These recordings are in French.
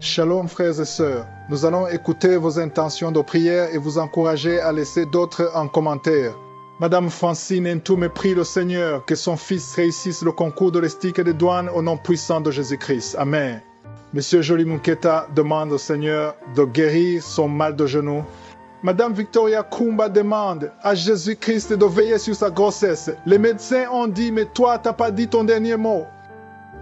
Shalom frères et sœurs, nous allons écouter vos intentions de prière et vous encourager à laisser d'autres en commentaire. Madame Francine Ntoumé prie le Seigneur que son fils réussisse le concours de l'estique et des douanes au nom puissant de Jésus-Christ. Amen. Monsieur Jolie Mouketa demande au Seigneur de guérir son mal de genou. Madame Victoria Kumba demande à Jésus-Christ de veiller sur sa grossesse. Les médecins ont dit, mais toi, t'as pas dit ton dernier mot.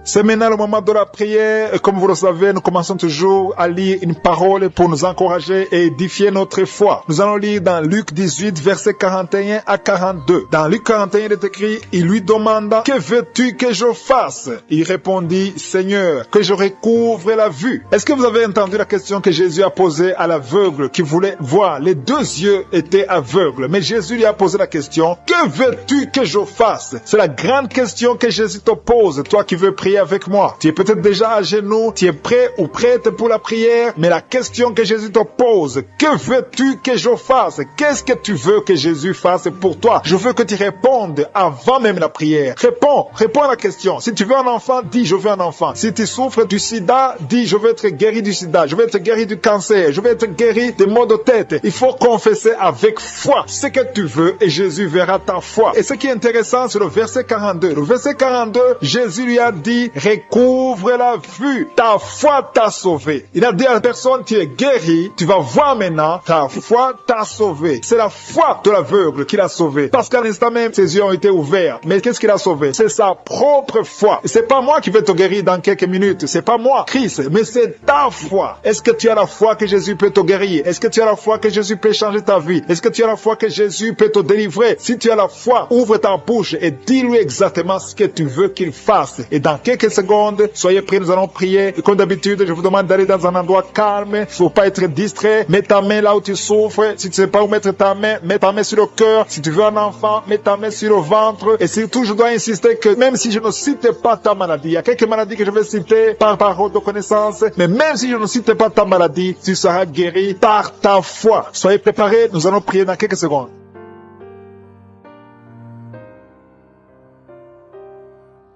C'est maintenant le moment de la prière et comme vous le savez, nous commençons toujours à lire une parole pour nous encourager et édifier notre foi. Nous allons lire dans Luc 18, versets 41 à 42. Dans Luc 41, il est écrit, il lui demanda, que veux-tu que je fasse? Il répondit, Seigneur, que je recouvre la vue. Est-ce que vous avez entendu la question que Jésus a posée à l'aveugle qui voulait voir? Les deux yeux étaient aveugles, mais Jésus lui a posé la question, que veux-tu que je fasse? C'est la grande question que Jésus te pose, toi qui veux prier avec moi. Tu es peut-être déjà à genoux, tu es prêt ou prête pour la prière, mais la question que Jésus te pose, que veux-tu que je fasse? Qu'est-ce que tu veux que Jésus fasse pour toi? Je veux que tu répondes avant même la prière. Réponds à la question. Si tu veux un enfant, dis je veux un enfant. Si tu souffres du sida, dis je veux être guéri du sida, je veux être guéri du cancer, je veux être guéri des maux de tête. Il faut confesser avec foi ce que tu veux et Jésus verra ta foi. Et ce qui est intéressant, c'est le verset 42. Le verset 42, Jésus lui a dit, recouvre la vue, ta foi t'a sauvé. Il a dit à la personne, tu es guéri, tu vas voir maintenant, ta foi t'a sauvé. C'est la foi de l'aveugle qui l'a sauvé. Parce qu'à l'instant même, ses yeux ont été ouverts. Mais qu'est-ce qui l'a sauvé? C'est sa propre foi. C'est pas moi qui vais te guérir dans quelques minutes. C'est pas moi, Christ, mais c'est ta foi. Est-ce que tu as la foi que Jésus peut te guérir? Est-ce que tu as la foi que Jésus peut changer ta vie? Est-ce que tu as la foi que Jésus peut te délivrer? Si tu as la foi, ouvre ta bouche et dis-lui exactement ce que tu veux qu'il fasse. Et dans quelques secondes, soyez prêts, nous allons prier. Et comme d'habitude, je vous demande d'aller dans un endroit calme. Il ne faut pas être distrait. Mets ta main là où tu souffres. Si tu ne sais pas où mettre ta main, mets ta main sur le cœur. Si tu veux un enfant, mets ta main sur le ventre. Et surtout, je dois insister que même si je ne cite pas ta maladie, il y a quelques maladies que je vais citer par parole de connaissance, mais même si je ne cite pas ta maladie, tu seras guéri par ta foi. Soyez préparés, nous allons prier dans quelques secondes.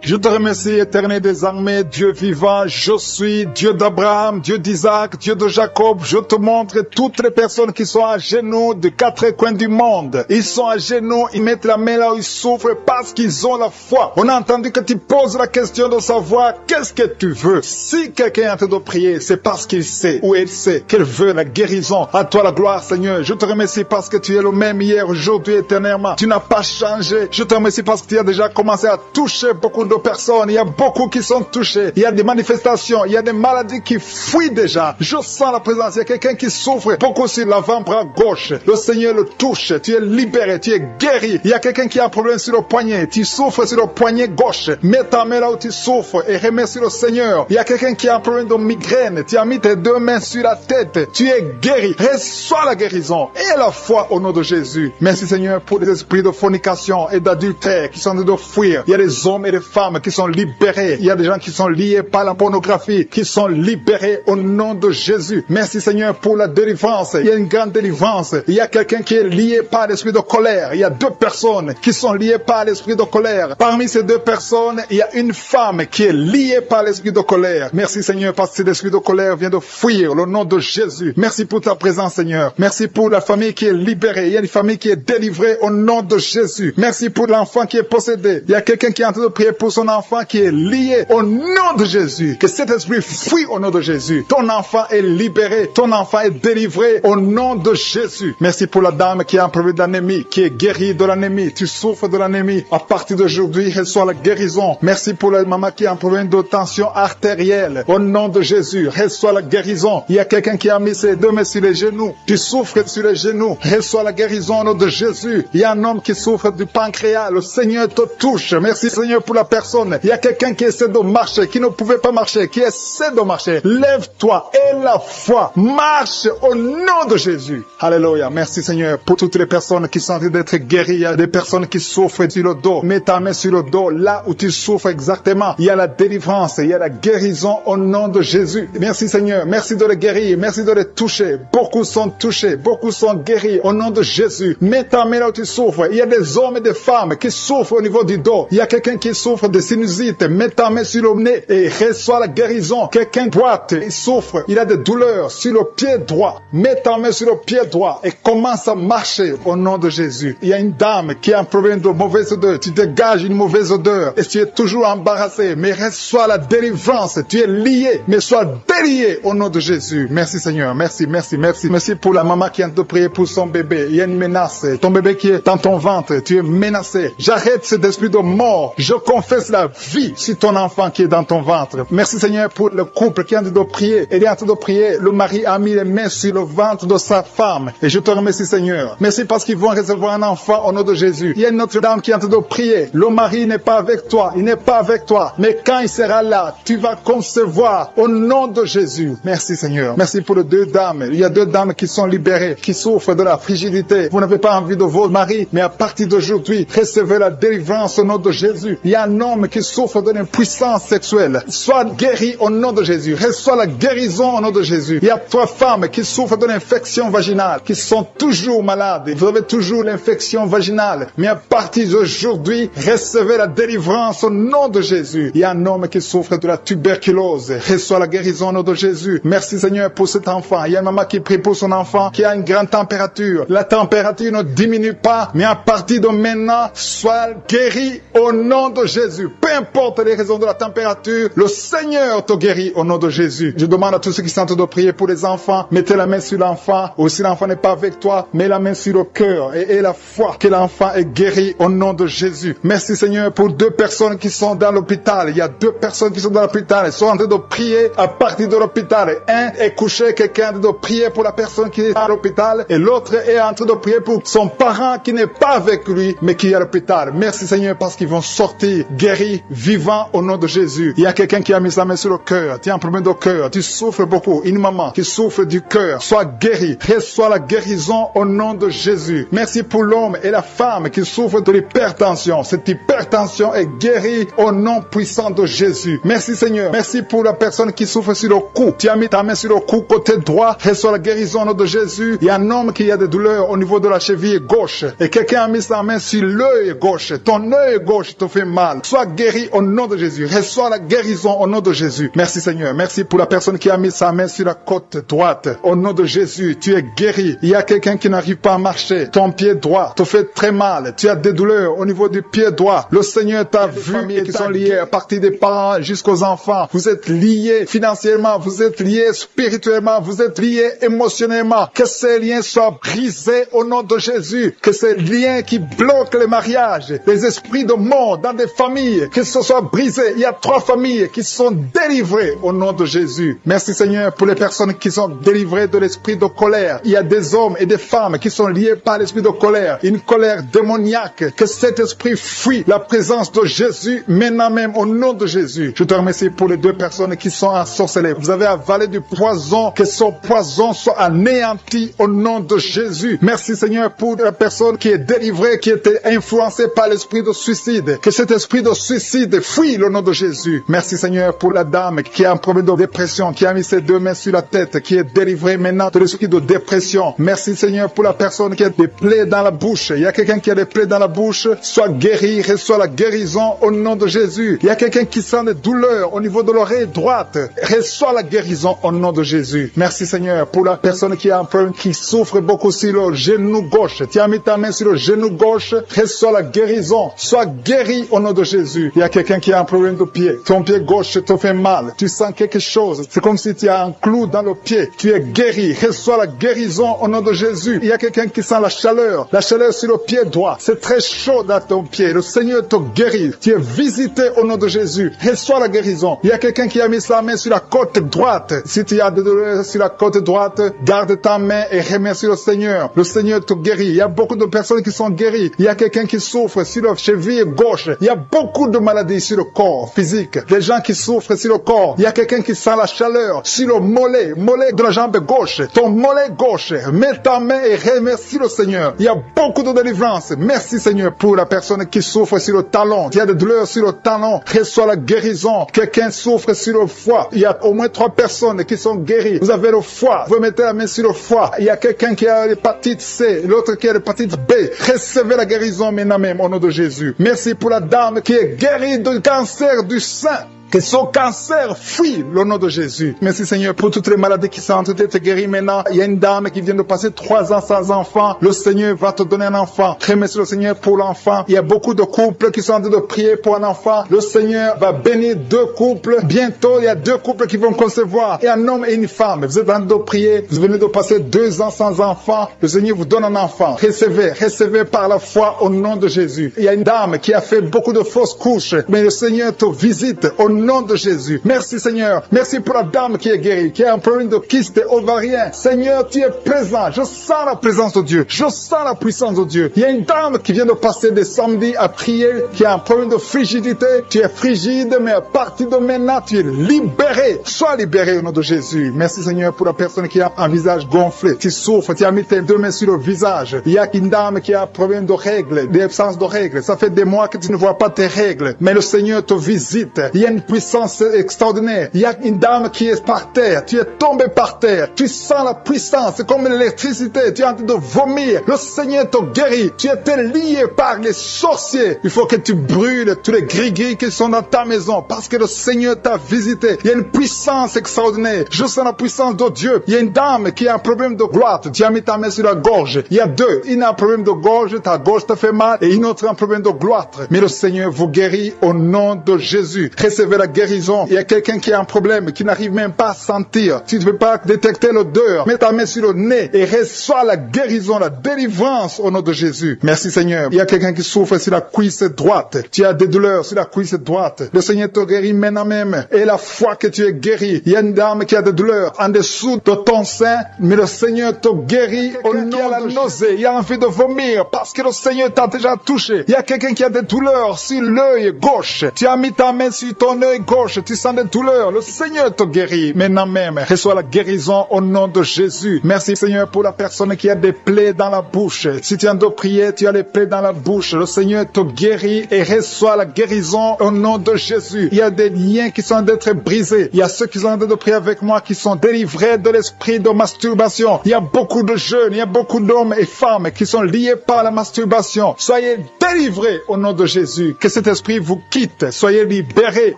Je te remercie, éternel des armées, Dieu vivant, je suis Dieu d'Abraham, Dieu d'Isaac, Dieu de Jacob. Je te montre toutes les personnes qui sont à genoux de quatre coins du monde. Ils sont à genoux, ils mettent la main là où ils souffrent parce qu'ils ont la foi. On a entendu que tu poses la question de savoir qu'est-ce que tu veux. Si quelqu'un est en train de prier, c'est parce qu'il sait ou elle sait qu'elle veut la guérison. À toi la gloire, Seigneur. Je te remercie parce que tu es le même hier, aujourd'hui, éternellement. Tu n'as pas changé. Je te remercie parce que tu as déjà commencé à toucher beaucoup de personnes, il y a beaucoup qui sont touchés, il y a des manifestations, il y a des maladies qui fuient déjà. Je sens la présence, il y a quelqu'un qui souffre beaucoup sur l'avant-bras gauche. Le Seigneur le touche, tu es libéré, tu es guéri. Il y a quelqu'un qui a un problème sur le poignet, tu souffres sur le poignet gauche. Mets ta main là où tu souffres et remercie le Seigneur. Il y a quelqu'un qui a un problème de migraine, tu as mis tes deux mains sur la tête, tu es guéri. Reçois la guérison et la foi au nom de Jésus. Merci Seigneur pour les esprits de fornication et d'adultère qui sont en train de fuir. Il y a des hommes et des femmes qui sont libérés. Il y a des gens qui sont liés par la pornographie, qui sont libérés au nom de Jésus. Merci Seigneur pour la délivrance. Il y a une grande délivrance. Il y a quelqu'un qui est lié par l'esprit de colère. Il y a deux personnes qui sont liées par l'esprit de colère. Parmi ces deux personnes, il y a une femme qui est liée par l'esprit de colère. Merci Seigneur parce que cet esprit de colère vient de fuir le nom de Jésus. Merci pour ta présence Seigneur. Merci pour la famille qui est libérée. Il y a une famille qui est délivrée au nom de Jésus. Merci pour l'enfant qui est possédé. Il y a quelqu'un qui est en train de prier pour son enfant qui est lié au nom de Jésus. Que cet esprit fuit au nom de Jésus. Ton enfant est libéré. Ton enfant est délivré au nom de Jésus. Merci pour la dame qui a un problème d'anémie, qui est guérie de l'anémie. Tu souffres de l'anémie. À partir d'aujourd'hui, reçois la guérison. Merci pour la maman qui a un problème de tension artérielle. Au nom de Jésus, reçois la guérison. Il y a quelqu'un qui a mis ses deux mains sur les genoux. Tu souffres sur les genoux. Reçois la guérison au nom de Jésus. Il y a un homme qui souffre du pancréas. Le Seigneur te touche. Merci Seigneur pour la personne. Il y a quelqu'un qui essaie de marcher, qui ne pouvait pas marcher, qui essaie de marcher. Lève-toi et la foi marche au nom de Jésus. Alléluia. Merci Seigneur pour toutes les personnes qui sont en train d'être guéries. Il y a des personnes qui souffrent sur le dos. Mets ta main sur le dos, là où tu souffres exactement. Il y a la délivrance, il y a la guérison au nom de Jésus. Merci Seigneur. Merci de les guérir. Merci de les toucher. Beaucoup sont touchés. Beaucoup sont guéris au nom de Jésus. Mets ta main là où tu souffres. Il y a des hommes et des femmes qui souffrent au niveau du dos. Il y a quelqu'un qui souffre souffre de sinusite, mets ta main sur le nez et reçois la guérison. Quelqu'un boite, il souffre, il a des douleurs sur le pied droit. Mets ta main sur le pied droit et commence à marcher au nom de Jésus. Il y a une dame qui a un problème de mauvaise odeur. Tu dégages une mauvaise odeur et tu es toujours embarrassé, mais reçois la délivrance. Tu es lié, mais sois délié au nom de Jésus. Merci Seigneur, merci, merci, merci. Merci pour la maman qui a de prier pour son bébé. Il y a une menace. Ton bébé qui est dans ton ventre, tu es menacé. J'arrête cet esprit de mort. Je confesse la vie sur ton enfant qui est dans ton ventre. Merci Seigneur pour le couple qui est en train de prier. Il est en train de prier. Le mari a mis les mains sur le ventre de sa femme. Et je te remercie Seigneur. Merci parce qu'ils vont recevoir un enfant au nom de Jésus. Il y a une autre dame qui est en train de prier. Le mari n'est pas avec toi. Il n'est pas avec toi. Mais quand il sera là, tu vas concevoir au nom de Jésus. Merci Seigneur. Merci pour les deux dames. Il y a deux dames qui sont libérées, qui souffrent de la frigidité. Vous n'avez pas envie de votre mari, mais à partir d'aujourd'hui, recevez la délivrance au nom de Jésus. Il y a un homme qui souffre d'une puissance sexuelle. Sois guéri au nom de Jésus. Reçois la guérison au nom de Jésus. Il y a trois femmes qui souffrent d'une infection vaginale, qui sont toujours malades. Vous avez toujours l'infection vaginale. Mais à partir d'aujourd'hui, recevez la délivrance au nom de Jésus. Il y a un homme qui souffre de la tuberculose. Reçois la guérison au nom de Jésus. Merci Seigneur pour cet enfant. Il y a une maman qui prie pour son enfant qui a une grande température. La température ne diminue pas, mais à partir de maintenant, sois guéri au nom de Jésus. Peu importe les raisons de la température, le Seigneur te guérit au nom de Jésus. Je demande à tous ceux qui sont en train de prier pour les enfants, mettez la main sur l'enfant, ou si l'enfant n'est pas avec toi, mets la main sur le cœur et la foi que l'enfant est guéri au nom de Jésus. Merci Seigneur pour deux personnes qui sont dans l'hôpital. Il y a deux personnes qui sont dans l'hôpital. Elles sont en train de prier à partir de l'hôpital. Un est couché, quelqu'un de prier pour la personne qui est à l'hôpital, et l'autre est en train de prier pour son parent qui n'est pas avec lui, mais qui est à l'hôpital. Merci Seigneur parce qu'ils vont sortir guéris, vivants au nom de Jésus. Il y a quelqu'un qui a mis sa main sur le cœur. Tu as un problème de cœur. Tu souffres beaucoup. Une maman qui souffre du cœur. Sois guéri. Reçois la guérison au nom de Jésus. Merci pour l'homme et la femme qui souffrent de l'hypertension. Cette hypertension est guérie au nom puissant de Jésus. Merci Seigneur. Merci pour la personne qui souffre sur le cou. Tu as mis ta main sur le cou côté droit. Reçois la guérison au nom de Jésus. Il y a un homme qui a des douleurs au niveau de la cheville gauche. Et quelqu'un a mis sa main sur l'œil gauche. Ton œil gauche te fait mal. Sois guéri au nom de Jésus. Reçois la guérison au nom de Jésus. Merci Seigneur. Merci pour la personne qui a mis sa main sur la côte droite. Au nom de Jésus, tu es guéri. Il y a quelqu'un qui n'arrive pas à marcher. Ton pied droit te fait très mal. Tu as des douleurs au niveau du pied droit. Le Seigneur t'a vu et qui sont liés à partir des parents jusqu'aux enfants. Vous êtes liés financièrement. Vous êtes liés spirituellement. Vous êtes liés émotionnellement. Que ces liens soient brisés au nom de Jésus. Que ces liens qui bloquent le mariage, les esprits de mort dans des familles, que ce soit brisé. Il y a 3 familles qui sont délivrées au nom de Jésus. Merci Seigneur pour les personnes qui sont délivrées de l'esprit de colère. Il y a des hommes et des femmes qui sont liés par l'esprit de colère, une colère démoniaque. Que cet esprit fuit la présence de Jésus maintenant même au nom de Jésus. Je te remercie pour les 2 personnes qui sont ensorcelées. Vous avez avalé du poison, que son poison soit anéanti au nom de Jésus. Merci Seigneur pour la personne qui est délivrée, qui était influencée par l'esprit de suicide. Que cet esprit de suicide fuit le nom de Jésus. Merci Seigneur pour la dame qui a un problème de dépression, qui a mis ses 2 mains sur la tête, qui est délivrée maintenant de l'esprit de dépression. Merci Seigneur pour la personne qui a des plaies dans la bouche. Il y a quelqu'un qui a des plaies dans la bouche. Sois guéri, reçois la guérison au nom de Jésus. Il y a quelqu'un qui sent des douleurs au niveau de l'oreille droite. Reçois la guérison au nom de Jésus. Merci Seigneur pour la personne qui a un problème, qui souffre beaucoup sur le genou gauche. Tu as mis ta main sur le genou gauche. Reçois la guérison. Sois guéri au nom de Jésus. Il y a quelqu'un qui a un problème de pied. Ton pied gauche te fait mal. Tu sens quelque chose. C'est comme si tu as un clou dans le pied. Tu es guéri. Reçois la guérison au nom de Jésus. Il y a quelqu'un qui sent la chaleur. La chaleur sur le pied droit. C'est très chaud dans ton pied. Le Seigneur te guérit. Tu es visité au nom de Jésus. Reçois la guérison. Il y a quelqu'un qui a mis sa main sur la côte droite. Si tu as des douleurs sur la côte droite, garde ta main et remercie le Seigneur. Le Seigneur te guérit. Il y a beaucoup de personnes qui sont guéries. Il y a quelqu'un qui souffre sur la cheville gauche. Il y a beaucoup de maladies sur le corps physique. Des gens qui souffrent sur le corps. Il y a quelqu'un qui sent la chaleur sur le mollet de la jambe gauche. Ton mollet gauche. Mets ta main et remercie le Seigneur. Il y a beaucoup de délivrance. Merci Seigneur pour la personne qui souffre sur le talon. Il y a des douleurs sur le talon. Reçois la guérison. Quelqu'un souffre sur le foie. Il y a au moins 3 personnes qui sont guéries. Vous avez le foie. Vous mettez la main sur le foie. Il y a quelqu'un qui a l'hépatite C. L'autre qui a l'hépatite B. Recevez la guérison maintenant même au nom de Jésus. Merci pour la dame qui est guérie du cancer du sein. Que son cancer fuit le nom de Jésus. Merci Seigneur pour toutes les maladies qui sont en train d'être guéries maintenant. Il y a une dame qui vient de passer 3 ans sans enfant. Le Seigneur va te donner un enfant. Remercie le Seigneur pour l'enfant. Il y a beaucoup de couples qui sont en train de prier pour un enfant. Le Seigneur va bénir 2 couples. Bientôt, il y a 2 couples qui vont concevoir. Et un homme et une femme. Vous êtes en train de prier. Vous venez de passer 2 ans sans enfant. Le Seigneur vous donne un enfant. Recevez par la foi au nom de Jésus. Il y a une dame qui a fait beaucoup de fausses couches. Mais le Seigneur te visite au nom de Jésus. Merci Seigneur. Merci pour la dame qui est guérie, qui a un problème de kyste ovarien. Seigneur, tu es présent. Je sens la présence de Dieu. Je sens la puissance de Dieu. Il y a une dame qui vient de passer des samedis à prier, qui a un problème de frigidité. Tu es frigide, mais à partir de maintenant, tu es libéré. Sois libéré au nom de Jésus. Merci Seigneur pour la personne qui a un visage gonflé. Tu souffres, tu as mis tes 2 mains sur le visage. Il y a une dame qui a un problème de règles, d'absence de règles. Ça fait des mois que tu ne vois pas tes règles. Mais le Seigneur te visite. Il y a une puissance extraordinaire. Il y a une dame qui est par terre. Tu es tombé par terre. Tu sens la puissance. C'est comme l'électricité. Tu es en train de vomir. Le Seigneur te guérit. Tu étais lié par les sorciers. Il faut que tu brûles tous les gris-gris qui sont dans ta maison parce que le Seigneur t'a visité. Il y a une puissance extraordinaire. Je sens la puissance de Dieu. Il y a une dame qui a un problème de gloire. Tu as mis ta main sur la gorge. Il y a 2. Une a un problème de gorge. Ta gorge te fait mal. Et une autre a un problème de gloire. Mais le Seigneur vous guérit au nom de Jésus. Recevez la guérison. Il y a quelqu'un qui a un problème, qui n'arrive même pas à sentir. Tu ne peux pas détecter l'odeur. Mets ta main sur le nez et reçois la guérison, la délivrance au nom de Jésus. Merci Seigneur. Il y a quelqu'un qui souffre sur la cuisse droite. Tu as des douleurs sur la cuisse droite. Le Seigneur te guérit maintenant même. Et la foi que tu es guéri. Il y a une dame qui a des douleurs en dessous de ton sein, mais le Seigneur te guérit au nom de la nausée. Il y a envie de vomir parce que le Seigneur t'a déjà touché. Il y a quelqu'un qui a des douleurs sur l'œil gauche. Tu as mis ta main sur ton œil gauche, tu sens des douleurs, le Seigneur te guérit maintenant même. Reçois la guérison au nom de Jésus. Merci Seigneur pour la personne qui a des plaies dans la bouche. Si tu es en train de prier, tu as les plaies dans la bouche, le Seigneur te guérit et reçoit la guérison au nom de Jésus. Il y a des liens qui sont en train d'être brisés. Il y a ceux qui sont en train de prier avec moi qui sont délivrés de l'esprit de masturbation. Il y a beaucoup de jeunes, il y a beaucoup d'hommes et femmes qui sont liés par la masturbation. Soyez délivrés au nom de Jésus. Que cet esprit vous quitte. Soyez libérés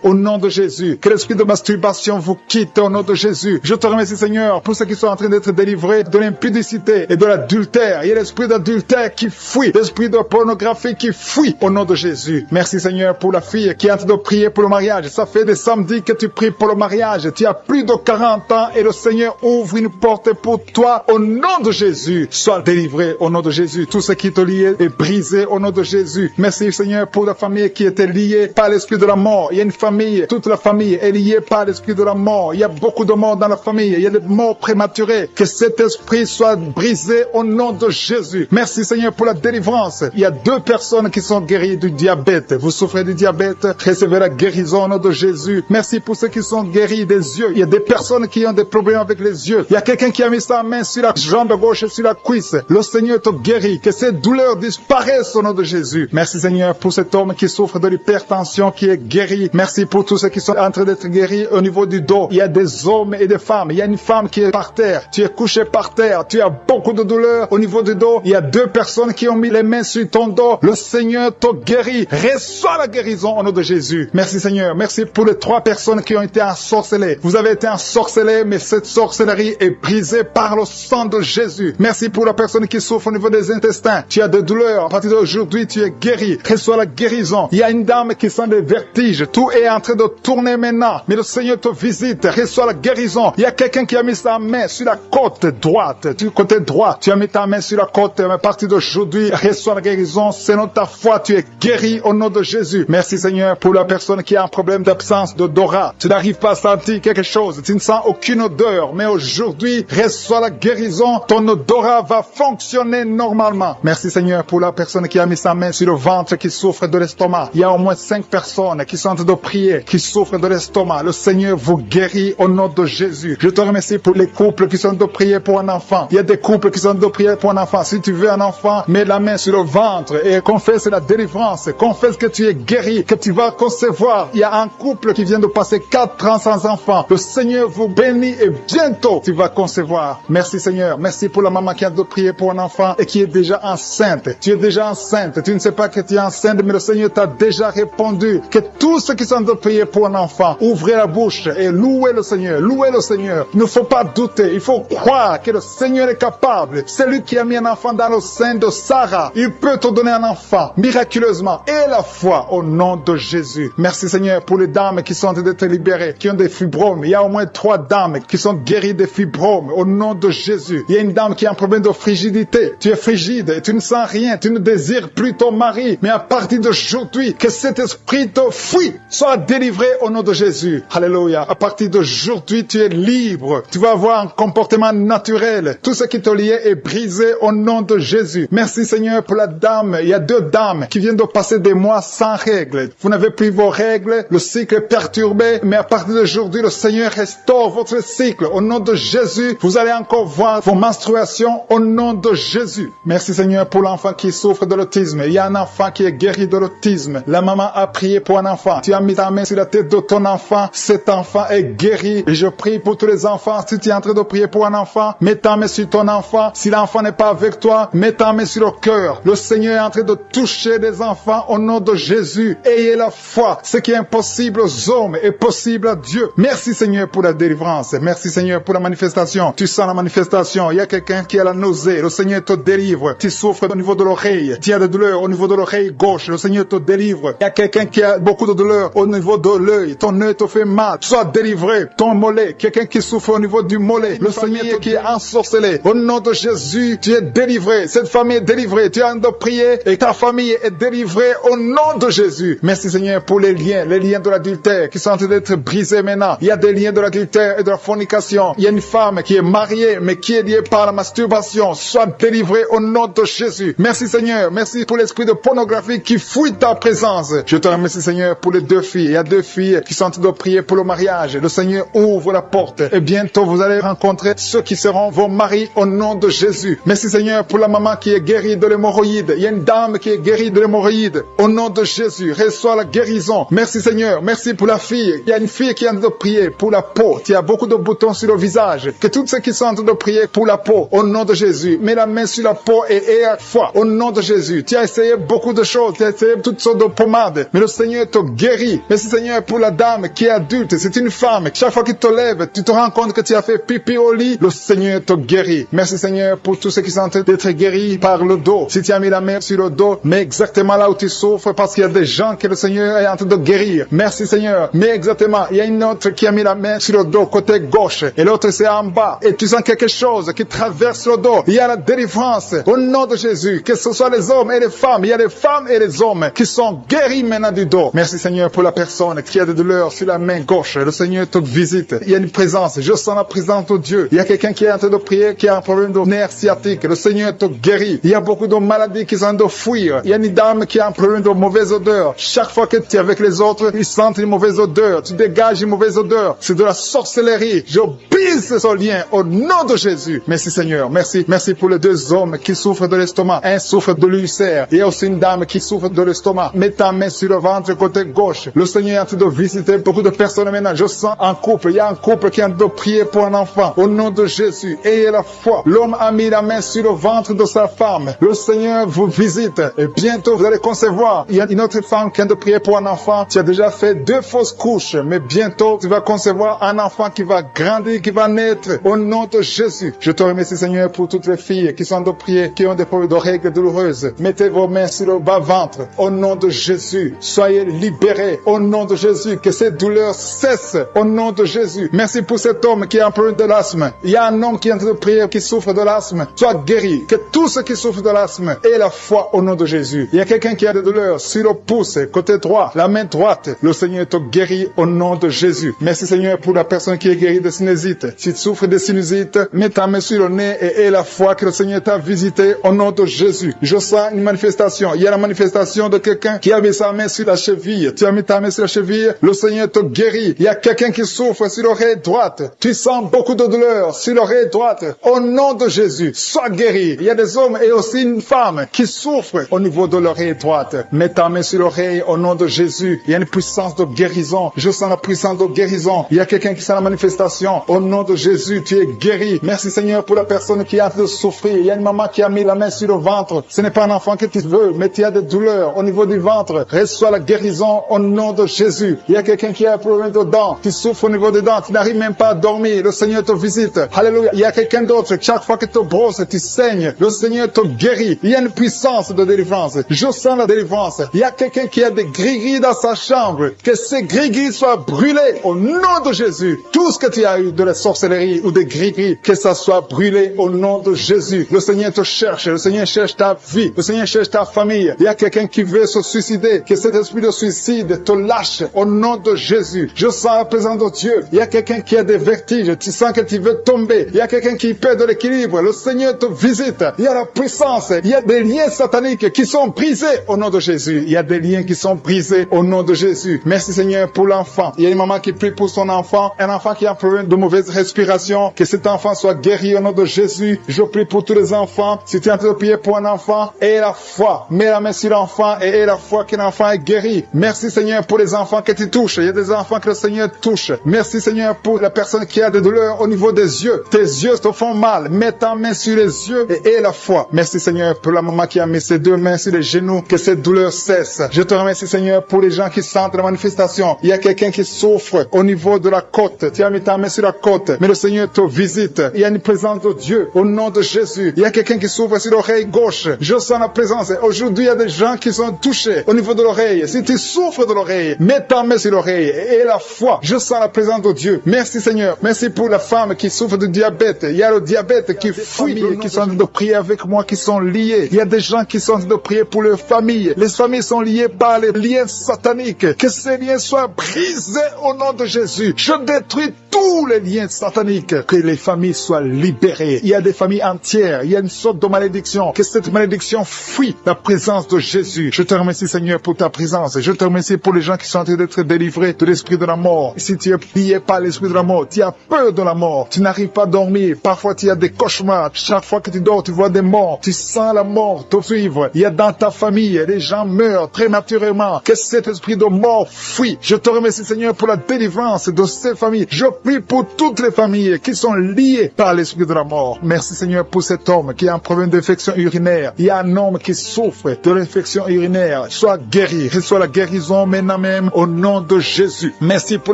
au nom de Jésus. Que l'esprit de masturbation vous quitte au nom de Jésus. Je te remercie Seigneur pour ceux qui sont en train d'être délivrés de l'impudicité et de l'adultère. Il y a l'esprit d'adultère qui fuit, l'esprit de pornographie qui fuit au nom de Jésus. Merci Seigneur pour la fille qui est en train de prier pour le mariage. Ça fait des samedis que tu pries pour le mariage. Tu as plus de 40 ans et le Seigneur ouvre une porte pour toi au nom de Jésus. Sois délivré au nom de Jésus. Tout ce qui te liait est brisé au nom de Jésus. Merci Seigneur pour la famille qui était liée par l'esprit de la mort. Il y a une famille, toute la famille est liée par l'esprit de la mort. Il y a beaucoup de morts dans la famille. Il y a des morts prématurées. Que cet esprit soit brisé au nom de Jésus. Merci Seigneur pour la délivrance. Il y a 2 personnes qui sont guéries du diabète. Vous souffrez du diabète, recevez la guérison au nom de Jésus. Merci pour ceux qui sont guéris des yeux. Il y a des personnes qui ont des problèmes avec les yeux. Il y a quelqu'un qui a mis sa main sur la jambe gauche et sur la cuisse. Le Seigneur te guérit. Que ces douleurs disparaissent au nom de Jésus. Merci Seigneur pour cet homme qui souffre de l'hypertension qui est guéri. Merci pour tous ceux qui sont en train d'être guéris au niveau du dos. Il y a des hommes et des femmes. Il y a une femme qui est par terre. Tu es couché par terre. Tu as beaucoup de douleurs au niveau du dos. Il y a 2 personnes qui ont mis les mains sur ton dos. Le Seigneur te guérit. Reçois la guérison au nom de Jésus. Merci Seigneur. Merci pour les 3 personnes qui ont été ensorcelées. Vous avez été ensorcelés, mais cette sorcellerie est brisée par le sang de Jésus. Merci pour la personne qui souffre au niveau des intestins. Tu as des douleurs. À partir d'aujourd'hui, tu es guéri. Reçois la guérison. Il y a une dame qui sent des vertiges. Tout est en train de tourner maintenant. Mais le Seigneur te visite. Reçois la guérison. Il y a quelqu'un qui a mis sa main sur la côte droite. Du côté droit. Tu as mis ta main sur la côte. Mais à partir d'aujourd'hui, reçois la guérison. Selon ta foi, tu es guéri au nom de Jésus. Merci Seigneur pour la personne qui a un problème d'absence d'odorat. Tu n'arrives pas à sentir quelque chose. Tu ne sens aucune odeur. Mais aujourd'hui, reçois la guérison. Ton odorat va fonctionner normalement. Merci Seigneur pour la personne qui a mis sa main sur le ventre qui souffre de l'estomac. Il y a au moins 5 personnes qui sont en train de prier prié, qui souffrent de l'estomac, le Seigneur vous guérit au nom de Jésus. Je te remercie pour les couples qui sont de prier pour un enfant. Il y a des couples qui sont de prier pour un enfant. Si tu veux un enfant, mets la main sur le ventre et confesse la délivrance. Confesse que tu es guéri, que tu vas concevoir. Il y a un couple qui vient de passer 4 ans sans enfant. Le Seigneur vous bénit et bientôt tu vas concevoir. Merci Seigneur. Merci pour la maman qui a de prier pour un enfant et qui est déjà enceinte. Tu es déjà enceinte. Tu ne sais pas que tu es enceinte, mais le Seigneur t'a déjà répondu. Que tous ceux qui sont de prier pour un enfant, ouvrez la bouche et louez le Seigneur. Louez le Seigneur. Il ne faut pas douter. Il faut croire que le Seigneur est capable. C'est lui qui a mis un enfant dans le sein de Sarah. Il peut te donner un enfant miraculeusement. Et la foi au nom de Jésus. Merci Seigneur pour les dames qui sont en train d'être libérées, qui ont des fibromes. Il y a au moins 3 dames qui sont guéries des fibromes au nom de Jésus. Il y a une dame qui a un problème de frigidité. Tu es frigide et tu ne sens rien. Tu ne désires plus ton mari. Mais à partir d'aujourd'hui, que cet esprit te fuit. Sois délivré au nom de Jésus. Alléluia. À partir d'aujourd'hui, tu es libre. Tu vas avoir un comportement naturel. Tout ce qui te liait est brisé au nom de Jésus. Merci Seigneur pour la dame. Il y a 2 dames qui viennent de passer des mois sans règles. Vous n'avez plus vos règles. Le cycle est perturbé. Mais à partir d'aujourd'hui, le Seigneur restaure votre cycle. Au nom de Jésus, vous allez encore voir vos menstruations au nom de Jésus. Merci Seigneur pour l'enfant qui souffre de l'autisme. Il y a un enfant qui est guéri de l'autisme. La maman a prié pour un enfant. Tu as mis ta main sur la tête de ton enfant. Cet enfant est guéri. Et je prie pour tous les enfants. Si tu es en train de prier pour un enfant, mets ta main sur ton enfant. Si l'enfant n'est pas avec toi, mets ta main sur le cœur. Le Seigneur est en train de toucher des enfants au nom de Jésus. Ayez la foi. Ce qui est impossible aux hommes est possible à Dieu. Merci Seigneur pour la délivrance. Merci Seigneur pour la manifestation. Tu sens la manifestation. Il y a quelqu'un qui a la nausée. Le Seigneur te délivre. Tu souffres au niveau de l'oreille. Tu as des douleurs au niveau de l'oreille gauche. Le Seigneur te délivre. Il y a quelqu'un qui a beaucoup de douleurs au niveau de l'œil. Ton œil te fait mal. Sois délivré. Ton mollet. Quelqu'un qui souffre au niveau du mollet. Le Seigneur qui est ensorcelé. Au nom de Jésus, tu es délivré. Cette famille est délivrée. Tu as de prier et ta famille est délivrée au nom de Jésus. Merci Seigneur pour les liens de l'adultère qui sont en train d'être brisés maintenant. Il y a des liens de l'adultère et de la fornication. Il y a une femme qui est mariée mais qui est liée par la masturbation. Sois délivrée au nom de Jésus. Merci Seigneur. Merci pour l'esprit de pornographie qui fuit ta présence. Je te remercie Seigneur pour les 2 filles. Il y a 2 filles qui sont en train de prier pour le mariage. Le Seigneur ouvre la porte et bientôt vous allez rencontrer ceux qui seront vos maris au nom de Jésus. Merci Seigneur pour la maman qui est guérie de l'hémorroïde. Il y a une dame qui est guérie de l'hémorroïde. Au nom de Jésus, reçois la guérison. Merci Seigneur. Merci pour la fille. Il y a une fille qui est en train de prier pour la peau. Tu as beaucoup de boutons sur le visage. Que tous ceux qui sont en train de prier pour la peau, au nom de Jésus, mets la main sur la peau et aie foi. Au nom de Jésus. Tu as essayé beaucoup de choses. Tu as essayé toutes sortes de pommades. Mais le Seigneur te guérit. Merci Seigneur pour la dame qui est adulte. C'est une femme. Chaque fois qu'il te lève, tu te rends compte que tu as fait pipi au lit. Le Seigneur te guérit. Merci Seigneur pour tous ceux qui sont en train d'être guéris par le dos. Si tu as mis la main sur le dos, mets exactement là où tu souffres parce qu'il y a des gens que le Seigneur est en train de guérir. Merci Seigneur. Mais exactement, il y a une autre qui a mis la main sur le dos côté gauche et l'autre c'est en bas. Et tu sens quelque chose qui traverse le dos. Il y a la délivrance au nom de Jésus. Que ce soit les hommes et les femmes. Il y a les femmes et les hommes qui sont guéris maintenant du dos. Merci Seigneur pour la personne qui a des douleurs sur la main gauche. Le Seigneur te visite. Il y a une présence. Je sens la présence de Dieu. Il y a quelqu'un qui est en train de prier, qui a un problème de nerf sciatique. Le Seigneur te guérit. Il y a beaucoup de maladies qui sont en train de fuir. Il y a une dame qui a un problème de mauvaise odeur. Chaque fois que tu es avec les autres, ils sentent une mauvaise odeur. Tu dégages une mauvaise odeur. C'est de la sorcellerie. Je brise ce lien au nom de Jésus. Merci Seigneur. Merci. Merci pour les 2 hommes qui souffrent de l'estomac. Un souffre de l'ulcère. Il y a aussi une dame qui souffre de l'estomac. Mets ta main sur le ventre côté gauche. Le Seigneur est en train de visiter beaucoup de personnes maintenant. Je sens un couple. Il y a un couple qui est en train de prier pour un enfant. Au nom de Jésus. Ayez la foi. L'homme a mis la main sur le ventre de sa femme. Le Seigneur vous visite. Et bientôt vous allez concevoir. Il y a une autre femme qui est en train de prier pour un enfant. Tu as déjà fait 2 fausses couches. Mais bientôt tu vas concevoir un enfant qui va grandir, qui va naître. Au nom de Jésus. Je te remercie Seigneur pour toutes les filles qui sont en train de prier, qui ont des problèmes de règles douloureuses. Mettez vos mains sur le bas-ventre. Au nom de Jésus. Soyez libérés. Au nom de Jésus. Que ces douleurs cessent. Au nom de Jésus. Merci pour cet homme qui a un problème de l'asthme. Il y a un homme qui est en train de prier, qui souffre de l'asthme. Sois guéri. Que tous ceux qui souffrent de l'asthme aient la foi au nom de Jésus. Il y a quelqu'un qui a des douleurs sur le pouce, côté droit, la main droite. Le Seigneur te guérit au nom de Jésus. Merci Seigneur pour la personne qui est guérie de sinusite. Si tu souffres de sinusite, mets ta main sur le nez et aie la foi que le Seigneur t'a visité au nom de Jésus. Je sens une manifestation. Il y a la manifestation de quelqu'un qui a mis sa main sur la cheville. Tu as mis ta main sur sur la cheville, le Seigneur te guérit. Il y a quelqu'un qui souffre sur l'oreille droite. Tu sens beaucoup de douleur sur l'oreille droite. Au nom de Jésus, sois guéri. Il y a des hommes et aussi une femme qui souffrent au niveau de l'oreille droite. Mets ta main sur l'oreille au nom de Jésus. Il y a une puissance de guérison. Je sens la puissance de guérison. Il y a quelqu'un qui sent la manifestation. Au nom de Jésus, tu es guéri. Merci Seigneur pour la personne qui a de souffrir. Il y a une maman qui a mis la main sur le ventre. Ce n'est pas un enfant que tu veux, mais tu as des douleurs au niveau du ventre. Reçois la guérison au nom de Jésus. Il y a quelqu'un qui a un problème de dents. Tu souffres au niveau des dents. Tu n'arrives même pas à dormir. Le Seigneur te visite. Alléluia. Il y a quelqu'un d'autre. Chaque fois que tu te brosses, tu saignes. Le Seigneur te guérit. Il y a une puissance de délivrance. Je sens la délivrance. Il y a quelqu'un qui a des gris-gris dans sa chambre. Que ces gris-gris soient brûlés au nom de Jésus. Tout ce que tu as eu de la sorcellerie ou des gris-gris, que ça soit brûlé au nom de Jésus. Le Seigneur te cherche. Le Seigneur cherche ta vie. Le Seigneur cherche ta famille. Il y a quelqu'un qui veut se suicider. Que cet esprit de suicide te lâche au nom de Jésus. Je sens la présence de Dieu. Il y a quelqu'un qui a des vertiges. Tu sens que tu veux tomber. Il y a quelqu'un qui perd de l'équilibre. Le Seigneur te visite. Il y a la puissance. Il y a des liens sataniques qui sont brisés au nom de Jésus. Il y a des liens qui sont brisés au nom de Jésus. Merci Seigneur pour l'enfant. Il y a une maman qui prie pour son enfant. Un enfant qui a un problème de mauvaise respiration. Que cet enfant soit guéri au nom de Jésus. Je prie pour tous les enfants. Si tu es en train de prier pour un enfant, aie la foi. Mets la main sur l'enfant et aie la foi que l'enfant est guéri. Merci Seigneur pour les enfants que tu touches. Il y a des enfants que le Seigneur touche. Merci Seigneur pour la personne qui a des douleurs au niveau des yeux. Tes yeux te font mal. Mets ta main sur les yeux et aie la foi. Merci Seigneur pour la maman qui a mis ses deux mains sur les genoux. Que cette douleur cesse. Je te remercie Seigneur pour les gens qui sentent la manifestation. Il y a quelqu'un qui souffre au niveau de la côte. Tu as mis ta main sur la côte. Mais le Seigneur te visite. Il y a une présence de Dieu au nom de Jésus. Il y a quelqu'un qui souffre sur l'oreille gauche. Je sens la présence. Aujourd'hui, il y a des gens qui sont touchés au niveau de l'oreille. Si tu souffres de l'oreille, mets ta main sur l'oreille et la foi. Je sens la présence de Dieu. Merci Seigneur. Merci pour la femme qui souffre de diabète. Il y a le diabète qui fuit, qui sont en train de prier avec moi, qui sont liés. Il y a des gens qui sont en train de prier pour leur famille. Les familles sont liées par les liens sataniques. Que ces liens soient brisés au nom de Jésus. Je détruis tous les liens sataniques. Que les familles soient libérées. Il y a des familles entières. Il y a une sorte de malédiction. Que cette malédiction fuit la présence de Jésus. Je te remercie Seigneur pour ta présence. Je te remercie pour les gens qui sont en train d'être délivrés de l'esprit de la mort. Si tu es plié par l'esprit de la mort, tu as peur de la mort. Tu n'arrives pas à dormir. Parfois tu as des cauchemars. Chaque fois que tu dors, tu vois des morts. Tu sens la mort te suivre. Il y a dans ta famille, les gens meurent prématurément. Que cet esprit de mort fuit. Je te remercie Seigneur pour la délivrance de ces familles. Je prie pour toutes les familles qui sont liées par l'esprit de la mort. Merci Seigneur pour cet homme qui a un problème d'infection urinaire. Il y a un homme qui souffre de l'infection urinaire. Sois guéri. Reçois la guérison maintenant même au nom de Jésus. Merci pour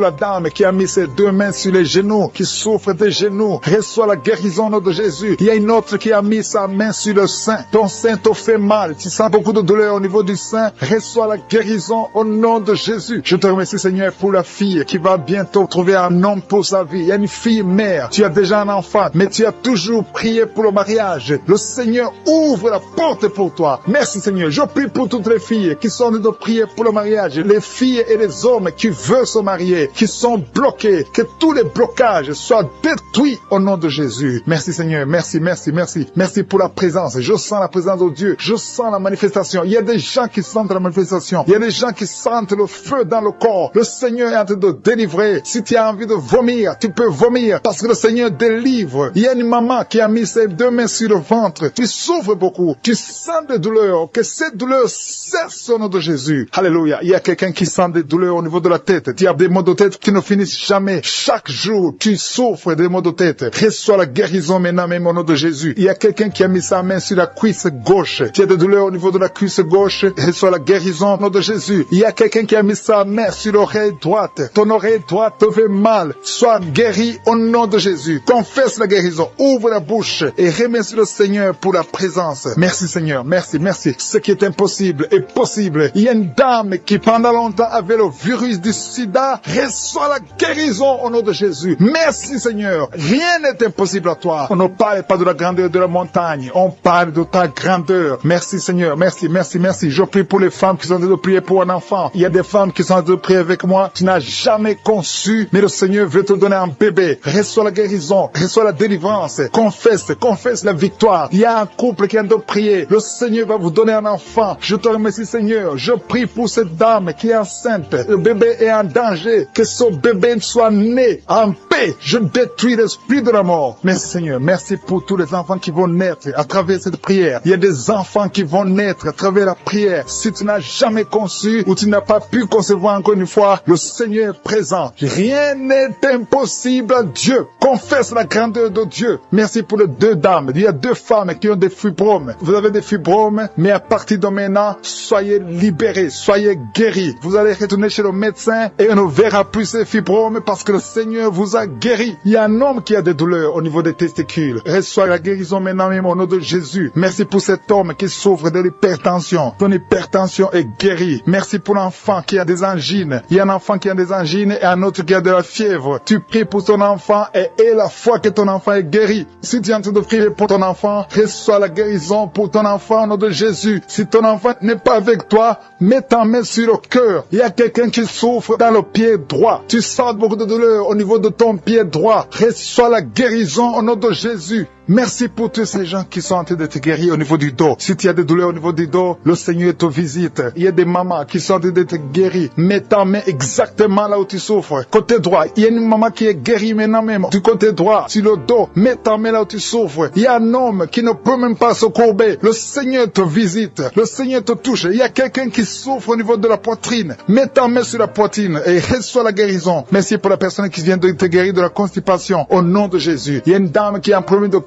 la dame qui a mis ses deux mains sur les genoux, qui souffre des genoux. Reçois la guérison au nom de Jésus. Il y a une autre qui a mis sa main sur le sein. Ton sein te fait mal. Tu sens beaucoup de douleur au niveau du sein. Reçois la guérison au nom de Jésus. Je te remercie Seigneur pour la fille qui va bientôt trouver un homme pour sa vie. Il y a une fille mère. Tu as déjà un enfant, mais tu as toujours prié pour le mariage. Le Seigneur ouvre la porte pour toi. Merci Seigneur. Je prie pour toutes les filles qui sont en train de prier pour le mariage. Les filles et les hommes qui veulent se marier, qui sont bloqués. Que tous les blocages soient détruits au nom de Jésus. Merci Seigneur. Merci, merci, merci. Merci pour la présence. Je sens la présence de Dieu. Je sens la manifestation. Il y a des gens qui sentent la manifestation. Il y a des gens qui sentent le feu dans le corps. Le Seigneur est en train de délivrer. Si tu as envie de vomir, tu peux vomir parce que le Seigneur délivre. Il y a une maman qui a mis ses deux mains sur le ventre. Tu souffres beaucoup. Tu sens des douleurs. Que cette douleur cesse au nom de Jésus. Alléluia. Il y a quelqu'un qui sent des douleurs au niveau de la tête. Tu as des maux de tête qui ne finissent jamais. Chaque jour, tu souffres des maux de tête. Reçois la guérison maintenant même au nom de Jésus. Il y a quelqu'un qui a mis sa main sur la cuisse gauche. Tu as des douleurs au niveau de la cuisse gauche. Reçois la guérison au nom de Jésus. Il y a quelqu'un qui a mis sa main sur l'oreille droite. Ton oreille droite te fait mal. Sois guéri au nom de Jésus. Confesse la guérison. Ouvre la bouche et remercie le Seigneur pour la présence. Merci Seigneur. Merci, merci. Ce qui est impossible est possible. Il y a une dame qui pendant longtemps avait le virus du sida. Reçois la guérison au nom de Jésus. Merci Seigneur. Rien n'est impossible à toi. On ne parle pas de la grandeur de la montagne. On parle de ta grandeur. Merci Seigneur. Merci, merci, merci. Je prie pour les femmes qui sont en train de prier pour un enfant. Il y a des femmes qui sont en train de prier avec moi. Tu n'as jamais conçu, mais le Seigneur veut te donner un bébé. Reçois la guérison. Reçois la délivrance. Confesse la victoire. Il y a un couple qui est en train de prier. Le Seigneur va vous donner un enfant. Je te remercie Seigneur. Je prie pour cette dame qui est enceinte enceinte, le bébé est en danger, que son bébé soit né en paix. Je détruis l'esprit de la mort. Merci Seigneur, merci pour tous les enfants qui vont naître à travers cette prière. Il y a des enfants qui vont naître à travers la prière. Si tu n'as jamais conçu ou tu n'as pas pu concevoir encore une fois, le Seigneur est présent. Rien n'est impossible à Dieu. Confesse la grandeur de Dieu. Merci pour les 2 dames. Il y a 2 femmes qui ont des fibromes. Vous avez des fibromes, mais à partir de maintenant, soyez libérés, soyez guéris. Vous allez retourner chez le médecin et on ne verra plus ces fibromes parce que le Seigneur vous a guéri. Il y a un homme qui a des douleurs au niveau des testicules. Reçois la guérison maintenant même au nom de Jésus. Merci pour cet homme qui souffre de l'hypertension. Ton hypertension est guérie. Merci pour l'enfant qui a des angines. Il y a un enfant qui a des angines et un autre qui a de la fièvre. Tu pries pour ton enfant et aie la foi que ton enfant est guéri. Si tu es en train de prier pour ton enfant, reçois la guérison pour ton enfant au nom de Jésus. Si ton enfant n'est pas avec toi, mets ta main sur le cœur. Il y a quelqu'un qui souffre dans le pied droit. Tu sens beaucoup de douleur au niveau de ton pied droit. Reçois la guérison au nom de Jésus. Merci pour tous ces gens qui sont en train de te guérir au niveau du dos. Si tu as des douleurs au niveau du dos, le Seigneur te visite. Il y a des mamans qui sont en train de te guérir. Mets ta main exactement là où tu souffres. Côté droit, il y a une maman qui est guérie maintenant même. Du côté droit, sur le dos, mets ta main là où tu souffres. Il y a un homme qui ne peut même pas se courber. Le Seigneur te visite. Le Seigneur te touche. Il y a quelqu'un qui souffre au niveau de la poitrine. Mets ta main sur la poitrine et reçois la guérison. Merci pour la personne qui vient de te guérir de la constipation. Au nom de Jésus. Il y a une dame qui a un problème de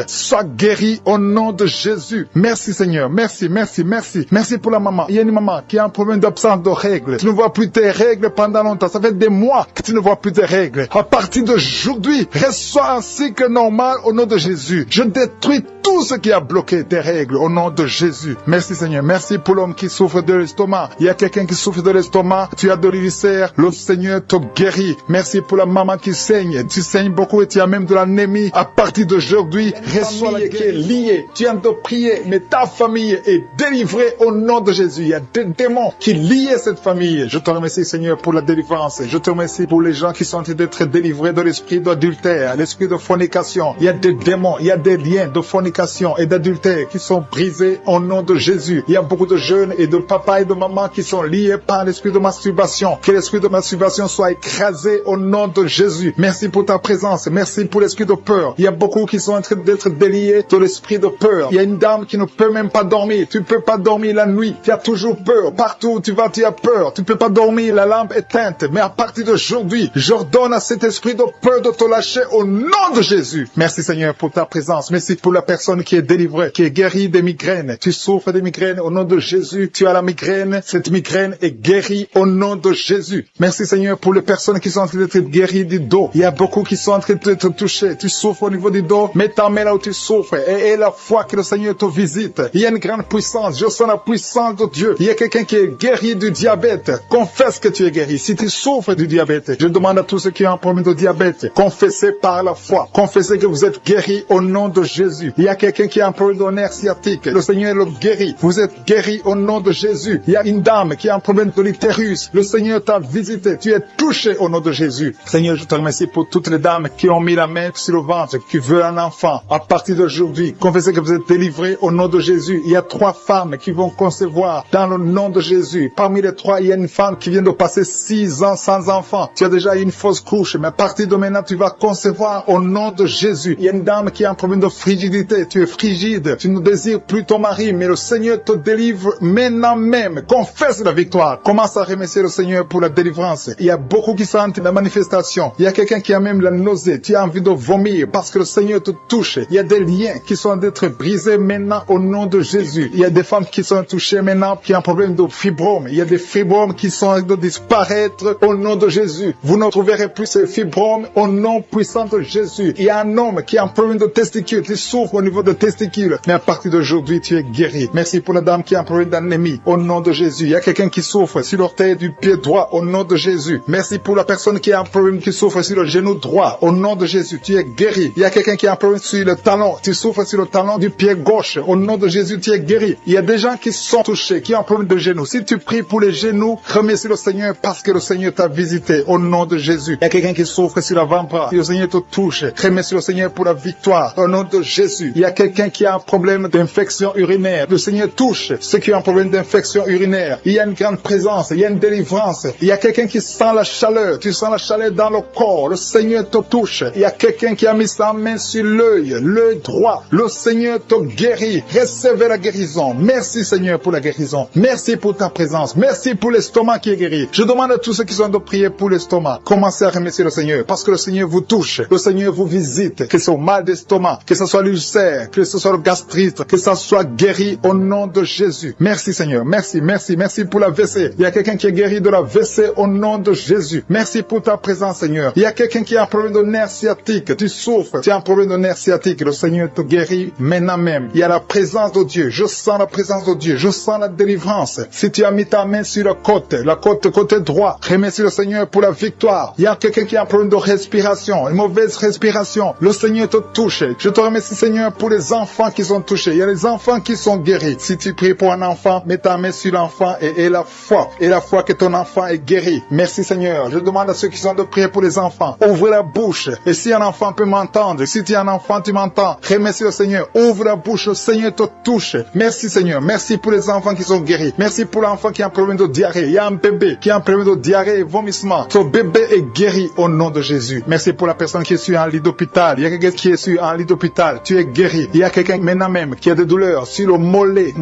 sois guéri au nom de Jésus. Merci Seigneur, merci, merci, merci. Merci pour la maman. Il y a une maman qui a un problème d'absence de règles. Tu ne vois plus tes règles pendant longtemps. Ça fait des mois que tu ne vois plus tes règles. À partir d'aujourd'hui, reçois un cycle normal au nom de Jésus. Je détruis tout ce qui a bloqué tes règles au nom de Jésus. Merci Seigneur, merci pour l'homme qui souffre de l'estomac. Il y a quelqu'un qui souffre de l'estomac. Tu as de l'ulcère. Le Seigneur te guérit. Merci pour la maman qui saigne. Tu saignes beaucoup et tu as même de l'anémie. À partir d'aujourd'hui, reçois la qui est liée. Tu viens de prier, mais ta famille est délivrée au nom de Jésus. Il y a des démons qui lient cette famille. Je te remercie Seigneur pour la délivrance. Je te remercie pour les gens qui sont en train d'être délivrés de l'esprit d'adultère, l'esprit de fornication. Il y a des démons, il y a des liens de fornication et d'adultère qui sont brisés au nom de Jésus. Il y a beaucoup de jeunes et de papas et de mamans qui sont liés par l'esprit de masturbation. Que l'esprit de masturbation soit écrasé au nom de Jésus. Merci pour ta présence. Merci pour l'esprit de peur. Il y a beaucoup qui sont en train d'être déliés de l'esprit de peur. Il y a une dame qui ne peut même pas dormir. Tu ne peux pas dormir la nuit. Tu as toujours peur. Partout où tu vas, tu as peur. Tu ne peux pas dormir. La lampe est éteinte. Mais à partir d'aujourd'hui, j'ordonne à cet esprit de peur de te lâcher au nom de Jésus. Merci Seigneur pour ta présence. Merci pour la personne qui est délivrée, qui est guérie des migraines. Tu souffres des migraines au nom de Jésus. Tu as la migraine. Cette migraine est guérie au nom de Jésus. Merci Seigneur pour les personnes qui sont en train d'être guéries du dos. Il y a beaucoup qui sont en train de te toucher. Tu souffres au niveau du dos. Mets ta main là où tu souffres et la foi que le Seigneur te visite. Il y a une grande puissance. Je sens la puissance de Dieu. Il y a quelqu'un qui est guéri du diabète. Confesse que tu es guéri. Si tu souffres du diabète, je demande à tous ceux qui ont un problème de diabète, confessez par la foi. Confessez que vous êtes guéri au nom de Jésus. Il y a quelqu'un qui a un problème de nerf sciatique. Le Seigneur le guérit. Vous êtes guéri au nom de Jésus. Il y a une dame qui a un problème de l'utérus. Le Seigneur t'a visité. Tu es touché au nom de Jésus. Seigneur, je te remercie pour toutes les dames qui ont mis la main sur le ventre, qui veulent un enfant. À partir d'aujourd'hui, confessez que vous êtes délivrés au nom de Jésus. Il y a 3 femmes qui vont concevoir dans le nom de Jésus. Parmi les 3, il y a une femme qui vient de passer 6 ans sans enfant. Tu as déjà eu une fausse couche, mais à partir de maintenant, tu vas concevoir au nom de Jésus. Il y a une dame qui a un problème de frigidité. Tu es frigide. Tu ne désires plus ton mari, mais le Seigneur te délivre maintenant même. Confesse la victoire. Commence à remercier le Seigneur pour la délivrance. Il y a beaucoup qui sentent la manifestation. Il y a quelqu'un qui a même la nausée. Tu as envie de vomir parce que le Seigneur te touche. Il y a des liens qui sont d'être brisés maintenant au nom de Jésus. Il y a des femmes qui sont touchées maintenant qui ont un problème de fibromes. Il y a des fibromes qui sont de disparaître au nom de Jésus. Vous ne trouverez plus ces fibromes au nom puissant de Jésus. Il y a un homme qui a un problème de testicules, qui souffre au niveau de testicules. Mais à partir d'aujourd'hui, tu es guéri. Merci pour la dame qui a un problème d'anémie au nom de Jésus. Il y a quelqu'un qui souffre sur l'orteil du pied droit au nom de Jésus. Merci pour la personne qui a un problème, qui souffre sur le genou droit au nom de Jésus. Tu es guéri. Il y a quelqu'un qui a un problème sur le talon. Tu souffres sur le talon du pied gauche. Au nom de Jésus, tu es guéri. Il y a des gens qui sont touchés, qui ont un problème de genou. Si tu pries pour les genoux, remercie le Seigneur parce que le Seigneur t'a visité au nom de Jésus. Il y a quelqu'un qui souffre sur l'avant-bras. Le Seigneur te touche. Remercie le Seigneur pour la victoire au nom de Jésus. Il y a quelqu'un qui a un problème d'infection urinaire. Le Seigneur touche ceux qui ont un problème d'infection urinaire. Il y a une grande présence, il y a une délivrance. Il y a quelqu'un qui sent la chaleur. Tu sens la chaleur dans le corps. Le Seigneur te touche. Il y a quelqu'un qui a mis sa main sur l'œil droit. Le Seigneur te guérit. Recevez la guérison. Merci Seigneur pour la guérison. Merci pour ta présence. Merci pour l'estomac qui est guéri. Je demande à tous ceux qui sont de prier pour l'estomac. Commencez à remercier le Seigneur parce que le Seigneur vous touche. Le Seigneur vous visite. Que ce soit mal d'estomac, que ce soit l'ulcère, que ce soit le gastrite, que ça soit guéri au nom de Jésus. Merci Seigneur. Merci, merci, merci pour la WC. Il y a quelqu'un qui est guéri de la WC au nom de Jésus. Merci pour ta présence Seigneur. Il y a quelqu'un qui a un problème de nerf sciatique. Tu souffres. Tu as un problème de nerf sciatique. Le Seigneur te guérit maintenant même. Il y a la présence de Dieu. Je sens la présence de Dieu. Je sens la délivrance. Si tu as mis ta main sur la côté droit, remercie le Seigneur pour la victoire. Il y a quelqu'un qui a un problème de respiration, une mauvaise respiration. Le Seigneur te touche. Je te remercie Seigneur pour les enfants qui sont touchés. Il y a les enfants qui sont guéris. Si tu pries pour un enfant, mets ta main sur l'enfant et la foi. Et la foi que ton enfant est guéri. Merci Seigneur. Je demande à ceux qui sont de prier pour les enfants. Ouvre la bouche. Et si un enfant peut m'entendre, si tu es un enfant, tu m'entends. Remercie le Seigneur. Ouvre la bouche. Le Seigneur te touche. Merci Seigneur. Merci pour les enfants qui sont guéris. Merci pour l'enfant qui a un problème de diarrhée. Il y a un bébé qui a un problème de diarrhée et vomissement. Ce bébé est guéri au nom de Jésus. Merci pour la personne qui est sur un lit d'hôpital. Il y a quelqu'un qui est sur un lit d'hôpital. Tu es guéri. Il y a quelqu'un maintenant même qui a des douleurs sur le mollet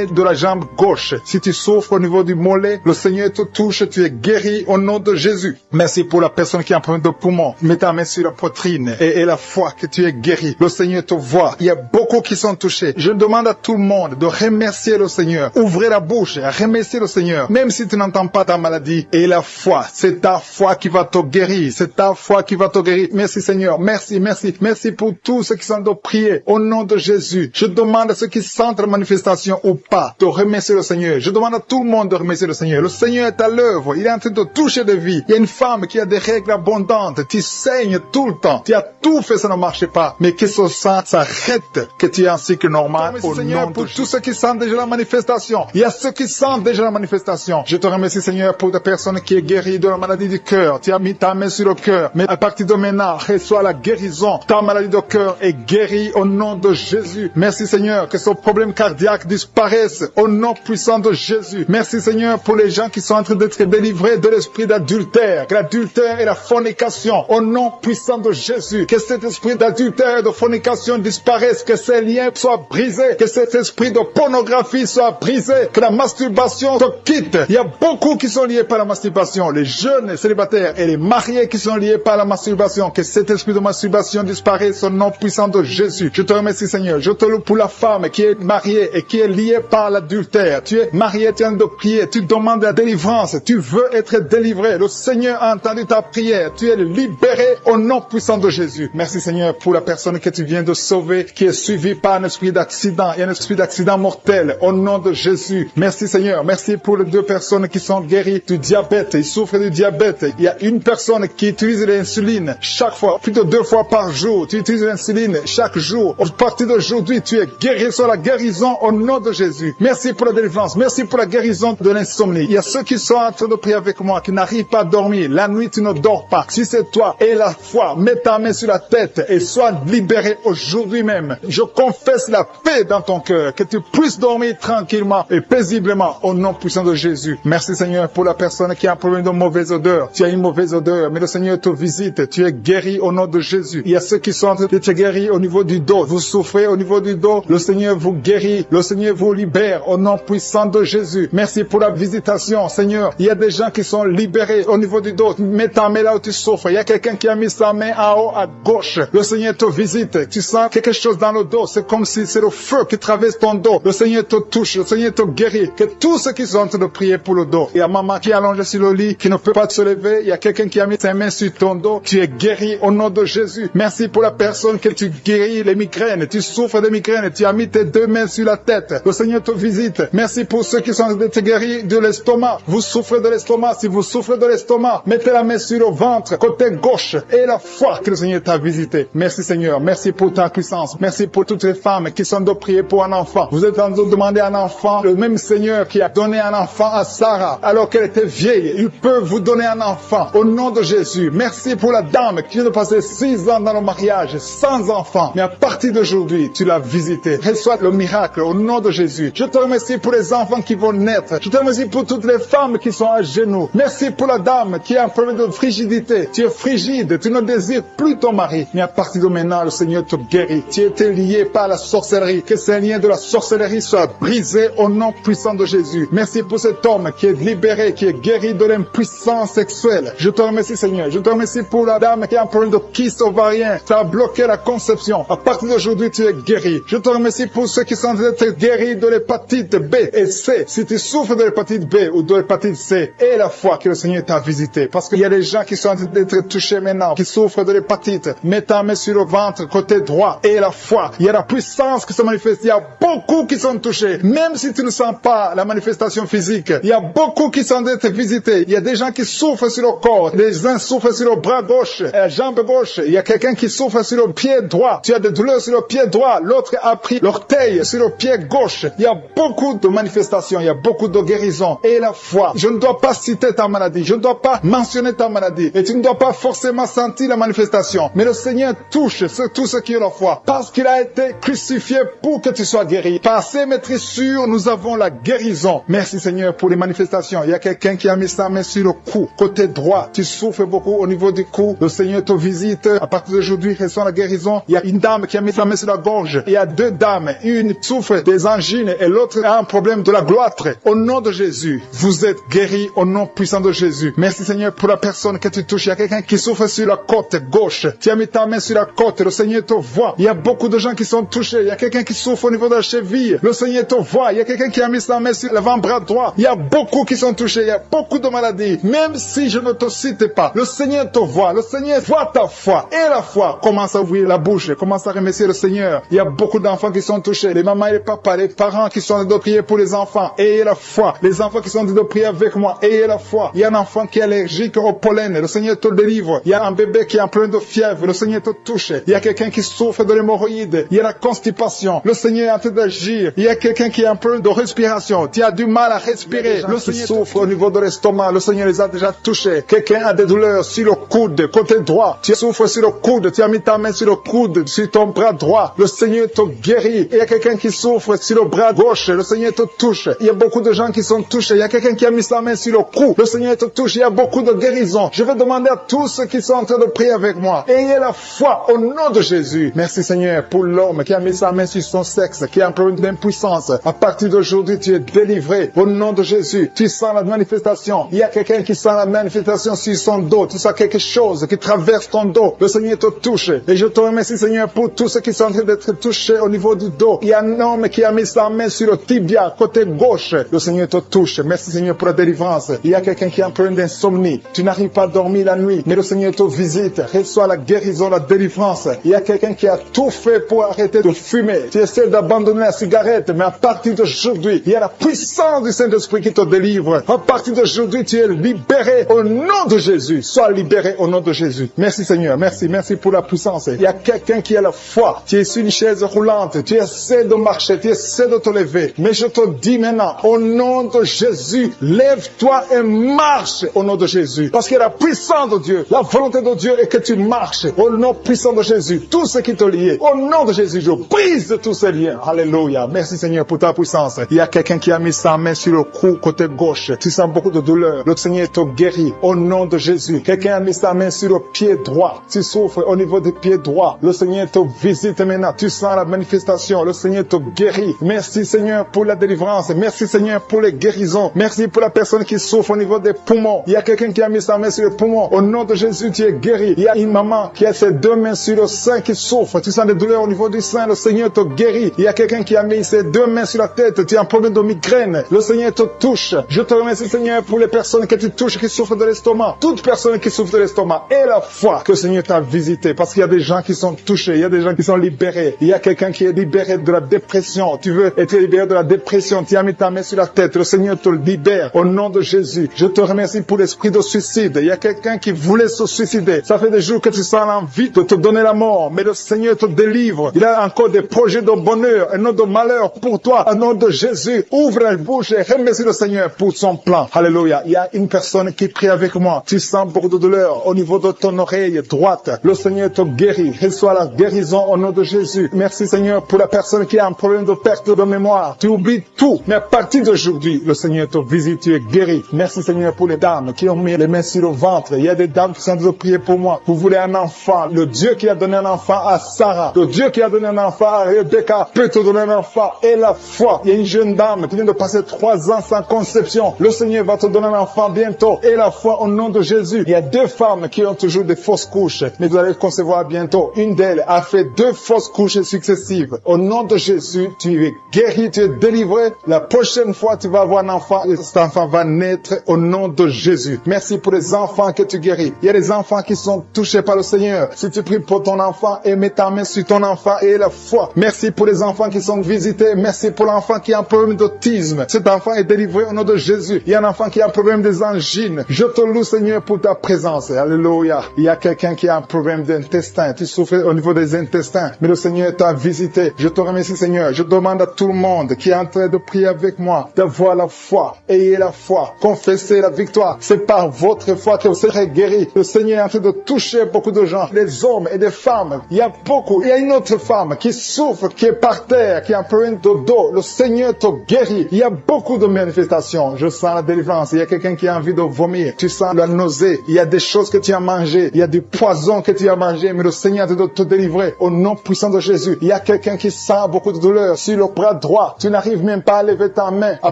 de la jambe gauche. Si tu souffres au niveau du mollet, le Seigneur te touche. Tu es guéri au nom de Jésus. Merci pour la personne qui a un problème de poumon. Mets ta main sur la poitrine et la foi que tu es guéri. Le Seigneur te voit. Il y a beaucoup qui sont touchés. Je demande à tout le monde de remercier le Seigneur. Ouvrez la bouche et remerciez le Seigneur. Même si tu n'entends pas ta maladie. Et la foi, c'est ta foi qui va te guérir. C'est ta foi qui va te guérir. Merci Seigneur. Merci, merci. Merci pour tous ceux qui sont de prier au nom de Jésus. Je demande à ceux qui sentent la manifestation ou pas de remercier le Seigneur. Je demande à tout le monde de remercier le Seigneur. Le Seigneur est à l'œuvre. Il est en train de toucher des vies. Il y a une femme qui a des règles abondantes. Tu saignes tout le temps. Tu as tout fait, ça ne marche pas. Mais que ce sang s'arrête, que tu es en cycle normal. Au Seigneur, nom pour tous ceux qui sentent déjà la manifestation. Il y a ceux qui sentent déjà la manifestation. Je te remercie Seigneur pour ta personne qui est guérie de la maladie du cœur. Tu as mis ta main sur le cœur. Mais à partir de maintenant, reçois la guérison. Ta maladie de cœur est guérie au nom de Jésus. Merci Seigneur que ce problème cardiaque disparaisse au nom puissant de Jésus. Merci Seigneur pour les gens qui sont en train d'être délivrés de l'esprit d'adultère. Que l'adultère et la fornication au nom puissant de Jésus. Que cet esprit d'adultère et de fornication disparaisse. Que ces liens soient brisés. Que cet esprit de pornographie soit brisé. Que la masturbation te quitte. Il y a beaucoup qui sont liés par la masturbation. Les jeunes célibataires et les mariés qui sont liés par la masturbation. Que cet esprit de masturbation disparaisse au nom puissant de Jésus. Je te remercie Seigneur. Je te loue pour la femme qui est mariée et qui est liée par l'adultère. Tu es marié, tu es en train de prier. Tu demandes la délivrance. Tu veux être délivré. Le Seigneur a entendu ta prière. Tu es libéré au nom puissant de Jésus. Merci Seigneur pour la personne que tu viens de sauver qui est suivie par un esprit d'accident. Il y a un esprit d'accident mortel au nom de Jésus. Merci Seigneur. Merci pour les 2 personnes qui sont guéries du diabète. Ils souffrent du diabète. Il y a une personne qui utilise l'insuline chaque fois, plutôt 2 fois par jour. Tu utilises l'insuline chaque jour. À partir d'aujourd'hui, tu es guéri sur la guérison au nom de Jésus. Merci pour la délivrance. Merci pour la guérison de l'insomnie. Il y a ceux qui sont en train de prier avec moi, qui n'arrivent pas à dormir. La nuit, tu ne dors pas. Si c'est toi, et la foi, mets ta main sur la tête et sois libéré aujourd'hui même. Je confesse la paix dans ton cœur, que tu puisses dormir tranquillement et paisiblement au nom puissant de Jésus. Merci Seigneur pour la personne qui a un problème de mauvaise odeur. Tu as une mauvaise odeur, mais le Seigneur te visite. Tu es guéri au nom de Jésus. Il y a ceux qui sont en train d'être guéris au niveau du dos. Vous souffrez au niveau du dos. Le Seigneur vous guérit. Le Seigneur vous libère au nom puissant de Jésus. Merci pour la visitation, Seigneur. Il y a des gens qui sont libérés au niveau du dos. Mets ta main là où tu souffres. Il y a quelqu'un qui a mis sa main en haut à gauche. Le Seigneur te visite. Tu sens quelque chose dans le dos. C'est comme si c'est le feu qui traverse ton dos. Le Seigneur te touche. Le Seigneur te guérit. Que tous ceux qui sont en train de prier pour le dos. Il y a maman qui est allongée sur le lit, qui ne peut pas se lever. Il y a quelqu'un qui a mis sa main sur ton dos. Tu es guéri au nom de Jésus. Merci pour la personne que tu guéris les migraines. Tu souffres de migraines. Tu as mis tes 2 mains sur la tête. Le Seigneur te visite. Merci pour ceux qui sont en train d'être guéris de l'estomac. Vous souffrez de l'estomac. Si vous souffrez de l'estomac, mettez la main sur le ventre, côté gauche, et la foi que le Seigneur t'a visité. Merci Seigneur. Merci pour ta puissance. Merci pour toutes les femmes qui sont de prier pour un enfant. Vous êtes en train de demander un enfant. Le même Seigneur qui a donné un enfant à Sarah alors qu'elle était vieille, il peut vous donner un enfant au nom de Jésus. Merci pour la dame qui vient de passer 6 ans dans le mariage sans enfant. Mais à partir partir d'aujourd'hui, tu l'as visité. Reçois le miracle au nom de Jésus. Je te remercie pour les enfants qui vont naître. Je te remercie pour toutes les femmes qui sont à genoux. Merci pour la dame qui a un problème de frigidité. Tu es frigide, tu ne désires plus ton mari. Mais à partir de maintenant, le Seigneur te guérit. Tu étais lié par la sorcellerie. Que ces liens de la sorcellerie soient brisés au nom puissant de Jésus. Merci pour cet homme qui est libéré, qui est guéri de l'impuissance sexuelle. Je te remercie, Seigneur. Je te remercie pour la dame qui a un problème de kyste ovarien. Ça a bloqué la conception. À partir d'aujourd'hui, tu es guéri. Je te remercie pour ceux qui sont d'être guéris de l'hépatite B et C. Si tu souffres de l'hépatite B ou de l'hépatite C, et la foi que le Seigneur t'a visité. Parce qu'il y a des gens qui sont en train d'être touchés maintenant, qui souffrent de l'hépatite. Mets ta main sur le ventre, côté droit, et la foi. Il y a la puissance qui se manifeste. Il y a beaucoup qui sont touchés. Même si tu ne sens pas la manifestation physique, il y a beaucoup qui sont en train d'être visités. Il y a des gens qui souffrent sur le corps. Les uns souffrent sur le bras gauche, la jambe gauche. Il y a quelqu'un qui souffre sur le pied droit. Tu as des douleurs sur le pied droit. L'autre a pris l'orteil sur le pied gauche. Il y a beaucoup de manifestations. Il y a beaucoup de guérisons. Et la foi. Je ne dois pas citer ta maladie. Je ne dois pas mentionner ta maladie. Et tu ne dois pas forcément sentir la manifestation. Mais le Seigneur touche tout ce qui est la foi. Parce qu'il a été crucifié pour que tu sois guéri. Par ses maîtrissures, nous avons la guérison. Merci Seigneur pour les manifestations. Il y a quelqu'un qui a mis sa main sur le cou. Côté droit, tu souffres beaucoup au niveau du cou. Le Seigneur te visite. À partir d'aujourd'hui, reçois la guérison. Il y a une dame qui a mis sa main sur la gorge. Il y a deux dames. Une souffre des angines et l'autre a un problème de la gloître. Au nom de Jésus, vous êtes guéris au nom puissant de Jésus. Merci Seigneur pour la personne que tu touches. Il y a quelqu'un qui souffre sur la côte gauche. Tu as mis ta main sur la côte. Le Seigneur te voit. Il y a beaucoup de gens qui sont touchés. Il y a quelqu'un qui souffre au niveau de la cheville. Le Seigneur te voit. Il y a quelqu'un qui a mis sa main sur l'avant-bras droit. Il y a beaucoup qui sont touchés. Il y a beaucoup de maladies. Même si je ne te cite pas, le Seigneur te voit. Le Seigneur voit ta foi. Et la foi commence à ouvrir la bouche. Commence à remercier le Seigneur. Il y a beaucoup d'enfants qui sont touchés. Les mamans et les papas, les parents qui sont en train de prier pour les enfants. Ayez la foi. Les enfants qui sont en train de prier avec moi. Ayez la foi. Il y a un enfant qui est allergique au pollen. Le Seigneur te délivre. Il y a un bébé qui est en plein de fièvre. Le Seigneur te touche. Il y a quelqu'un qui souffre de l'hémorroïde. Il y a la constipation. Le Seigneur est en train d'agir. Il y a quelqu'un qui a un problème de respiration. Tu as du mal à respirer. Le Seigneur souffre au niveau de l'estomac. Le Seigneur les a déjà touchés. Quelqu'un a des douleurs sur le coude, côté droit. Tu souffres sur le coude. Tu as mis ta main sur le coude, sur ton bras droit. Le Seigneur te guérit. Il y a quelqu'un qui souffre sur le bras gauche. Le Seigneur te touche. Il y a beaucoup de gens qui sont touchés. Il y a quelqu'un qui a mis sa main sur le cou. Le Seigneur te touche. Il y a beaucoup de guérisons. Je vais demander à tous ceux qui sont en train de prier avec moi. Ayez la foi au nom de Jésus. Merci Seigneur pour l'homme qui a mis sa main sur son sexe, qui a un problème d'impuissance. À partir d'aujourd'hui, tu es délivré au nom de Jésus. Tu sens la manifestation. Il y a quelqu'un qui sent la manifestation sur son dos. Tu sens quelque chose qui traverse ton dos. Le Seigneur te touche. Et je te remercie Seigneur pour tous ceux qui sont en train d'être touchés au niveau du dos. Il y a un homme qui a mis sa main sur le tibia, côté gauche. Le Seigneur te touche. Merci Seigneur pour la délivrance. Il y a quelqu'un qui a un problème d'insomnie. Tu n'arrives pas à dormir la nuit, mais le Seigneur te visite. Reçois la guérison, la délivrance. Il y a quelqu'un qui a tout fait pour arrêter de fumer. Tu essaies d'abandonner la cigarette, mais à partir d'aujourd'hui, il y a la puissance du Saint-Esprit qui te délivre. À partir d'aujourd'hui, tu es libéré au nom de Jésus. Sois libéré au nom de Jésus. Merci Seigneur. Merci pour la puissance. Il y a quelqu'un qui a la foi. Tu es sur une chaise roulante. Tu essaies de marcher. Tu essaies de te lever. Mais je te dis maintenant, au nom de Jésus, lève-toi et marche au nom de Jésus. Parce qu'il y a la puissance de Dieu. La volonté de Dieu est que tu marches au nom puissant de Jésus. Tout ce qui te lie, au nom de Jésus, je brise tous ces liens. Alléluia. Merci Seigneur pour ta puissance. Il y a quelqu'un qui a mis sa main sur le cou côté gauche. Tu sens beaucoup de douleur. Le Seigneur te guérit au nom de Jésus. Quelqu'un a mis sa main sur le pied droit. Tu souffres au niveau du pied droit. Le Seigneur te visite maintenant. Tu sens la manifestation. Le Seigneur te guérit. Merci Seigneur pour la délivrance. Merci Seigneur pour les guérisons. Merci pour la personne qui souffre au niveau des poumons. Il y a quelqu'un qui a mis sa main sur le poumon. Au nom de Jésus, tu es guéri. Il y a une maman qui a ses deux mains sur le sein qui souffre. Tu sens des douleurs au niveau du sein. Le Seigneur te guérit. Il y a quelqu'un qui a mis ses deux mains sur la tête. Tu as un problème de migraine. Le Seigneur te touche. Je te remercie Seigneur pour les personnes que tu touches qui souffrent de l'estomac. Toute personne qui souffre de l'estomac. Et la foi que le Seigneur t'a visité. Parce qu'il y a des gens qui sont touchés. Il y a des gens qui sont libérés. Il y a quelqu'un qui est libéré de la dépression. Tu veux être libéré de la dépression. Tu as mis ta main sur la tête. Le Seigneur te libère. Au nom de Jésus. Je te remercie pour l'esprit de suicide. Il y a quelqu'un qui voulait se suicider. Ça fait des jours que tu sens l'envie de te donner la mort. Mais le Seigneur te délivre. Il a encore des projets de bonheur et non de malheur pour toi. Au nom de Jésus. Ouvre la bouche et remercie le Seigneur pour son plan. Alléluia. Il y a une personne qui prie avec moi. Tu sens beaucoup de douleur au niveau de ton oreille droite. Le Seigneur te guérit. Reçois la guérison au nom de Jésus. Merci Seigneur pour la personne qui a un problème de perte de mémoire. Tu oublies tout. Mais à partir d'aujourd'hui, le Seigneur te visite, tu es guéri. Merci Seigneur pour les dames qui ont mis les mains sur le ventre. Il y a des dames qui sont en train de prier pour moi. Vous voulez un enfant. Le Dieu qui a donné un enfant à Sarah, le Dieu qui a donné un enfant à Rebecca peut te donner un enfant. Et la foi. Il y a une jeune dame qui vient de passer 3 ans sans conception. Le Seigneur va te donner un enfant bientôt. Et la foi au nom de Jésus. Il y a 2 femmes qui ont toujours des fausses couches. Mais vous allez concevoir bientôt. Une d'elles a fait 2 fausses couches successives. Au nom de Jésus, tu es guéri, tu es délivré. La prochaine fois, tu vas avoir un enfant et cet enfant va naître au nom de Jésus. Merci pour les enfants que tu guéris. Il y a des enfants qui sont touchés par le Seigneur. Si tu pries pour ton enfant et mets ta main sur ton enfant et la foi. Merci pour les enfants qui sont visités. Merci pour l'enfant qui a un problème d'autisme. Cet enfant est délivré au nom de Jésus. Il y a un enfant qui a un problème des angines. Je te loue, Seigneur, pour ta présence. Alléluia. Il y a quelqu'un qui a un problème d'intestin. Tu souffres au niveau des intestins. Mais le Seigneur t'a visité. Je te remercie, Seigneur. Je demande à tout le monde qui est en train de prier avec moi d'avoir la foi. Ayez la foi. Confessez la victoire. C'est par votre foi que vous serez guéris. Le Seigneur est en train de toucher beaucoup de gens. Des hommes et des femmes. Il y a beaucoup. Il y a une autre femme qui souffre, qui est par terre, qui a un problème de dos. Le Seigneur te guérit. Il y a beaucoup de manifestations. Je sens la délivrance. Il y a quelqu'un qui a envie de vomir. Tu sens la nausée. Il y a des choses que tu as mangées. Il y a du poison que tu as mangé. Mais le Seigneur te doit te délivrer au nom puissant de Jésus. Il y a quelqu'un qui sent beaucoup de douleur sur le bras droit. Tu n'arrives même pas à lever ta main. À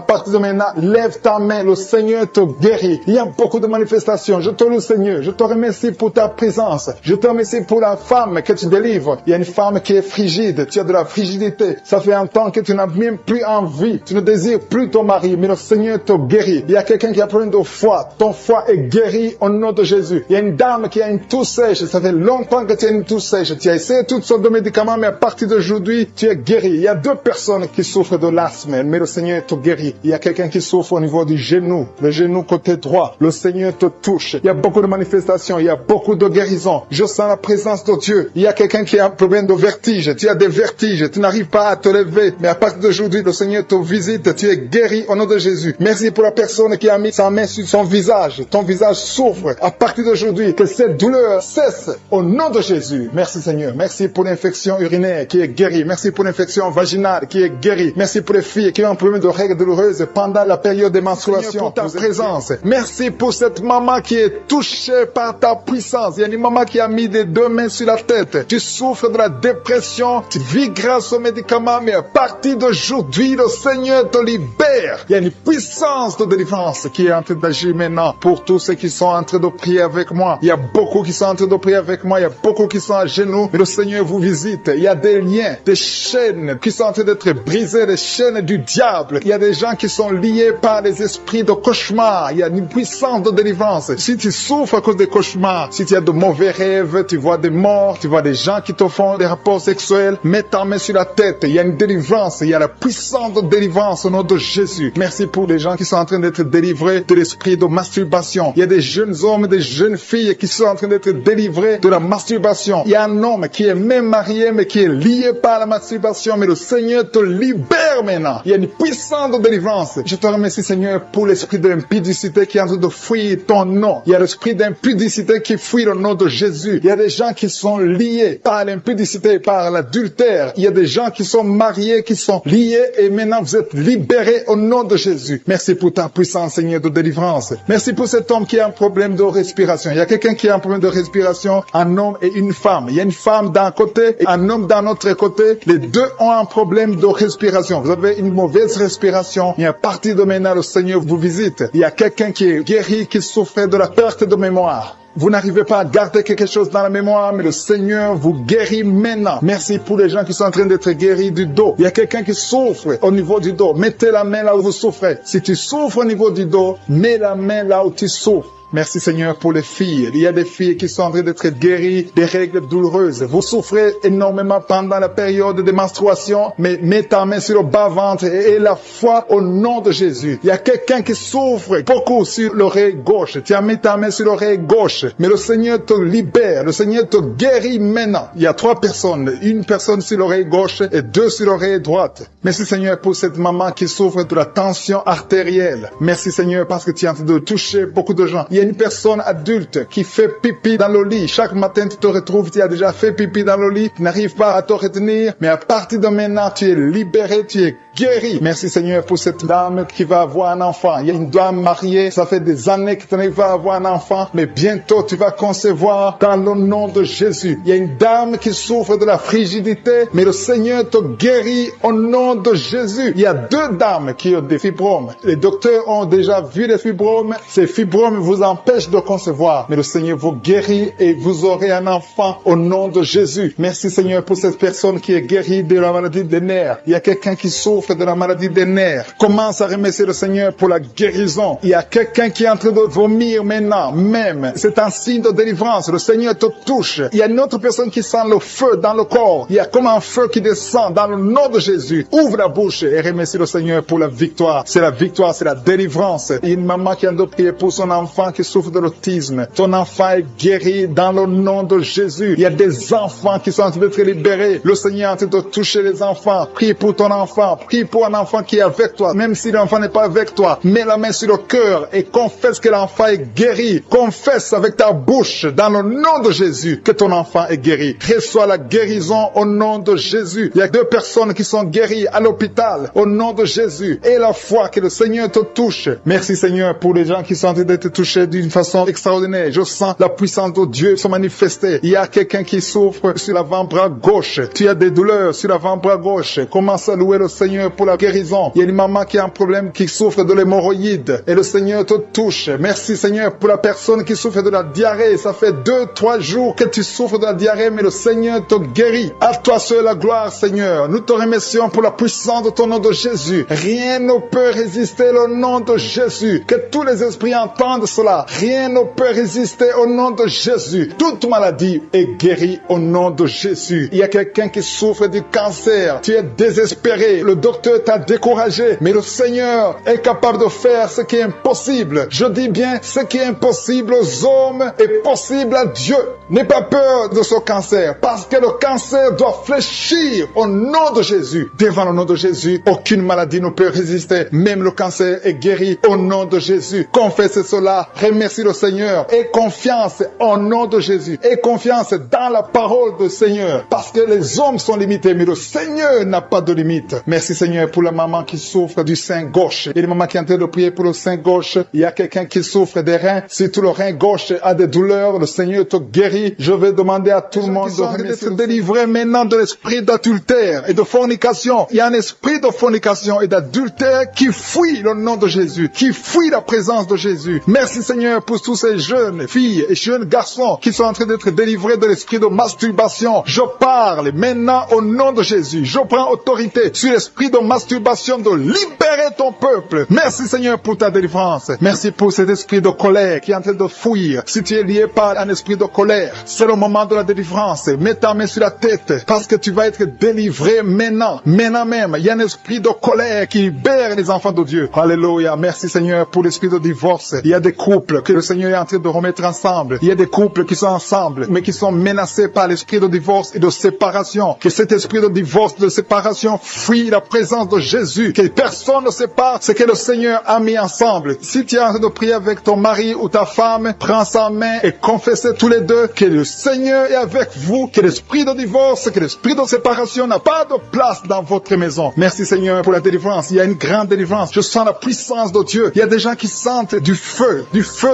partir de maintenant, lève ta main. Le Seigneur te guérit. Il y a beaucoup de manifestations. Je te loue, Seigneur. Je te remercie pour ta présence. Je te remercie pour la femme que tu délivres. Il y a une femme qui est frigide. Tu as de la frigidité. Ça fait un temps que tu n'as même plus envie. Tu ne désires plus ton mari. Mais le Seigneur te guérit. Il y a quelqu'un qui a problème de foie. Ton foie est guéri au nom de Jésus. Il y a une dame qui a une toux sèche. Ça fait longtemps que tu as une toux sèche. Tu as essayé toutes sortes de médicaments, mais à partir d'aujourd'hui, tu es guéri. Il y a 2 personnes qui souffrent de l'asthme, mais le Seigneur te guérit. Il y a quelqu'un qui souffre au niveau du genou, le genou côté droit. Le Seigneur te touche. Il y a beaucoup de manifestations. Il y a beaucoup de guérisons. Je sens la présence de Dieu. Il y a quelqu'un qui a un problème de vertige. Tu as des vertiges. Tu n'arrives pas à te lever. Mais à partir d'aujourd'hui, le Seigneur te visite. Tu es guéri au nom de Jésus. Merci pour la personne qui a mis sa main sur son visage. Ton visage souffre. À partir d'aujourd'hui, que cette douleur cesse au nom de Jésus. Merci Seigneur. Merci pour l'infection urinaire qui est guérie. Merci pour l'infection vaginale qui est guérie. Merci pour les filles qui ont un problème de règles douloureuses pendant la période de menstruation. Pour ta présence. Merci pour cette maman qui est touchée par ta puissance. Il y a une maman qui a mis les 2 mains sur la tête. Tu souffres de la dépression. Tu vis grâce aux médicaments. Mais à partir d'aujourd'hui, le Seigneur te libère. Il y a une puissance de délivrance qui est en train d'agir maintenant pour tous ceux qui sont en train de prier avec moi. Il y a beaucoup qui sont en train de prier avec moi. Il y a beaucoup qui sont à genoux. Mais le Seigneur vous visite. Il y a des liens, des chaînes qui sont en train d'être brisées, des chaînes du diable. Il y a des gens qui sont liés par les esprits de cauchemar. Il y a une puissance de délivrance. Si tu souffres à cause des cauchemars, si tu as de mauvais rêves, tu vois des morts, tu vois des gens qui te font des rapports sexuels, mets ta main sur la tête. Il y a une délivrance. Il y a la puissance de délivrance au nom de Jésus. Merci pour les gens qui sont en train d'être délivrés de l'esprit de masturbation. Il y a des jeunes hommes, des jeunes filles qui sont en train d'être délivrés de la masturbation. Il y a un homme qui est même marié, mais qui est lié par la masturbation, mais le Seigneur te libère maintenant. Il y a une puissance de délivrance. Je te remercie, Seigneur, pour l'esprit d'impudicité qui est en train de fuir ton nom. Il y a l'esprit d'impudicité qui fuit le nom de Jésus. Il y a des gens qui sont liés par l'impudicité, par l'adultère. Il y a des gens qui sont mariés, qui sont liés, et maintenant vous êtes libérés au nom de Jésus. Merci pour ta puissance, Seigneur, de délivrance. Merci pour cet homme qui a un problème de respiration. Il y a quelqu'un qui a un problème de respiration, un homme et une femme. Il y a une femme d'un côté et un homme d'un autre côté. Les 2 ont un problème de respiration. Vous avez une mauvaise respiration. Et à partir de maintenant, le Seigneur vous visite. Il y a quelqu'un qui est guéri, qui souffrait de la perte de mémoire. Vous n'arrivez pas à garder quelque chose dans la mémoire, mais le Seigneur vous guérit maintenant. Merci pour les gens qui sont en train d'être guéris du dos. Il y a quelqu'un qui souffre au niveau du dos. Mettez la main là où vous souffrez. Si tu souffres au niveau du dos, mets la main là où tu souffres. Merci Seigneur pour les filles. Il y a des filles qui sont en train d'être guéries des règles douloureuses. Vous souffrez énormément pendant la période de menstruation, mais mets ta main sur le bas-ventre et la foi au nom de Jésus. Il y a quelqu'un qui souffre beaucoup sur l'oreille gauche. Tu as mis ta main sur l'oreille gauche, mais le Seigneur te libère. Le Seigneur te guérit maintenant. Il y a 3 personnes. Une personne sur l'oreille gauche et 2 sur l'oreille droite. Merci Seigneur pour cette maman qui souffre de la tension artérielle. Merci Seigneur parce que tu es en train de toucher beaucoup de gens. Il Il y a une personne adulte qui fait pipi dans le lit. Chaque matin, tu te retrouves, tu as déjà fait pipi dans le lit, tu n'arrives pas à te retenir, mais à partir de maintenant, tu es libéré, tu es guéri. Merci Seigneur pour cette dame qui va avoir un enfant. Il y a une dame mariée, ça fait des années que tu n'arrives pas à avoir un enfant, mais bientôt tu vas concevoir dans le nom de Jésus. Il y a une dame qui souffre de la frigidité, mais le Seigneur te guérit au nom de Jésus. Il y a 2 dames qui ont des fibromes. Les docteurs ont déjà vu les fibromes. Ces fibromes vous empêchent de concevoir, mais le Seigneur vous guérit et vous aurez un enfant au nom de Jésus. Merci Seigneur pour cette personne qui est guérie de la maladie des nerfs. Il y a quelqu'un qui souffre de la maladie des nerfs. Commence à remercier le Seigneur pour la guérison. Il y a quelqu'un qui est en train de vomir maintenant, même. C'est un signe de délivrance. Le Seigneur te touche. Il y a une autre personne qui sent le feu dans le corps. Il y a comme un feu qui descend dans le nom de Jésus. Ouvre la bouche et remercie le Seigneur pour la victoire. C'est la victoire, c'est la délivrance. Il y a une maman qui a de prier pour son enfant qui souffre de l'autisme. Ton enfant est guéri dans le nom de Jésus. Il y a des enfants qui sont en train d'être libérés. Le Seigneur est en train de toucher les enfants. Prie pour ton enfant. Prie pour un enfant qui est avec toi. Même si l'enfant n'est pas avec toi, mets la main sur le cœur et confesse que l'enfant est guéri. Confesse avec ta bouche dans le nom de Jésus que ton enfant est guéri. Reçois la guérison au nom de Jésus. Il y a 2 personnes qui sont guéries à l'hôpital au nom de Jésus. Et la foi que le Seigneur te touche. Merci Seigneur pour les gens qui sont en train d'être touchés d'une façon extraordinaire. Je sens la puissance de Dieu se manifester. Il y a quelqu'un qui souffre sur l'avant-bras gauche. Tu as des douleurs sur l'avant-bras gauche. Commence à louer le Seigneur pour la guérison. Il y a une maman qui a un problème, qui souffre de l'hémorroïde. Et le Seigneur te touche. Merci Seigneur pour la personne qui souffre de la diarrhée. Ça fait 2-3 jours que tu souffres de la diarrhée, mais le Seigneur te guérit. À toi seul la gloire Seigneur. Nous te remercions pour la puissance de ton nom de Jésus. Rien ne peut résister au nom de Jésus. Que tous les esprits entendent cela. Rien ne peut résister au nom de Jésus. Toute maladie est guérie au nom de Jésus. Il y a quelqu'un qui souffre du cancer. Tu es désespéré. Le docteur t'a découragé. Mais le Seigneur est capable de faire ce qui est impossible. Je dis bien, ce qui est impossible aux hommes est possible à Dieu. N'aie pas peur de ce cancer. Parce que le cancer doit fléchir au nom de Jésus. Devant le nom de Jésus, aucune maladie ne peut résister. Même le cancer est guéri au nom de Jésus. Confesse cela. Remercie le Seigneur. Aie confiance au nom de Jésus. Aie confiance dans la parole du Seigneur. Parce que les hommes sont limités, mais le Seigneur n'a pas de limite. Merci Seigneur pour la maman qui souffre du sein gauche. Il y a une maman qui est en train de prier pour le sein gauche. Il y a quelqu'un qui souffre des reins. Si tout le rein gauche a des douleurs, le Seigneur te guérit. Je vais demander à tout le monde d'être délivré maintenant de l'esprit d'adultère et de fornication. Il y a un esprit de fornication et d'adultère qui fuit le nom de Jésus, qui fuit la présence de Jésus. Merci Seigneur pour tous ces jeunes filles et jeunes garçons qui sont en train d'être délivrés de l'esprit de masturbation. Je parle maintenant au nom de Jésus. Je prends autorité sur l'esprit de masturbation, de libérer ton peuple. Merci Seigneur pour ta délivrance. Merci pour cet esprit de colère qui est en train de fuir. Si tu es lié par un esprit de colère, c'est le moment de la délivrance. Mets ta main sur la tête parce que tu vas être délivré maintenant. Maintenant même, il y a un esprit de colère qui libère les enfants de Dieu. Alléluia. Merci Seigneur pour l'esprit de divorce. Il y a des couples que le Seigneur est en train de remettre ensemble. Il y a des couples qui sont ensemble, mais qui sont menacés par l'esprit de divorce et de séparation. Que cet esprit de divorce, de séparation, fuit la présence de Jésus. Que personne ne sépare ce que le Seigneur a mis ensemble. Si tu es en train de prier avec ton mari ou ta femme, prends sa main et confessez tous les deux que le Seigneur est avec vous, que l'esprit de divorce, que l'esprit de séparation n'a pas de place dans votre maison. Merci Seigneur pour la délivrance. Il y a une grande délivrance. Je sens la puissance de Dieu. Il y a des gens qui sentent du feu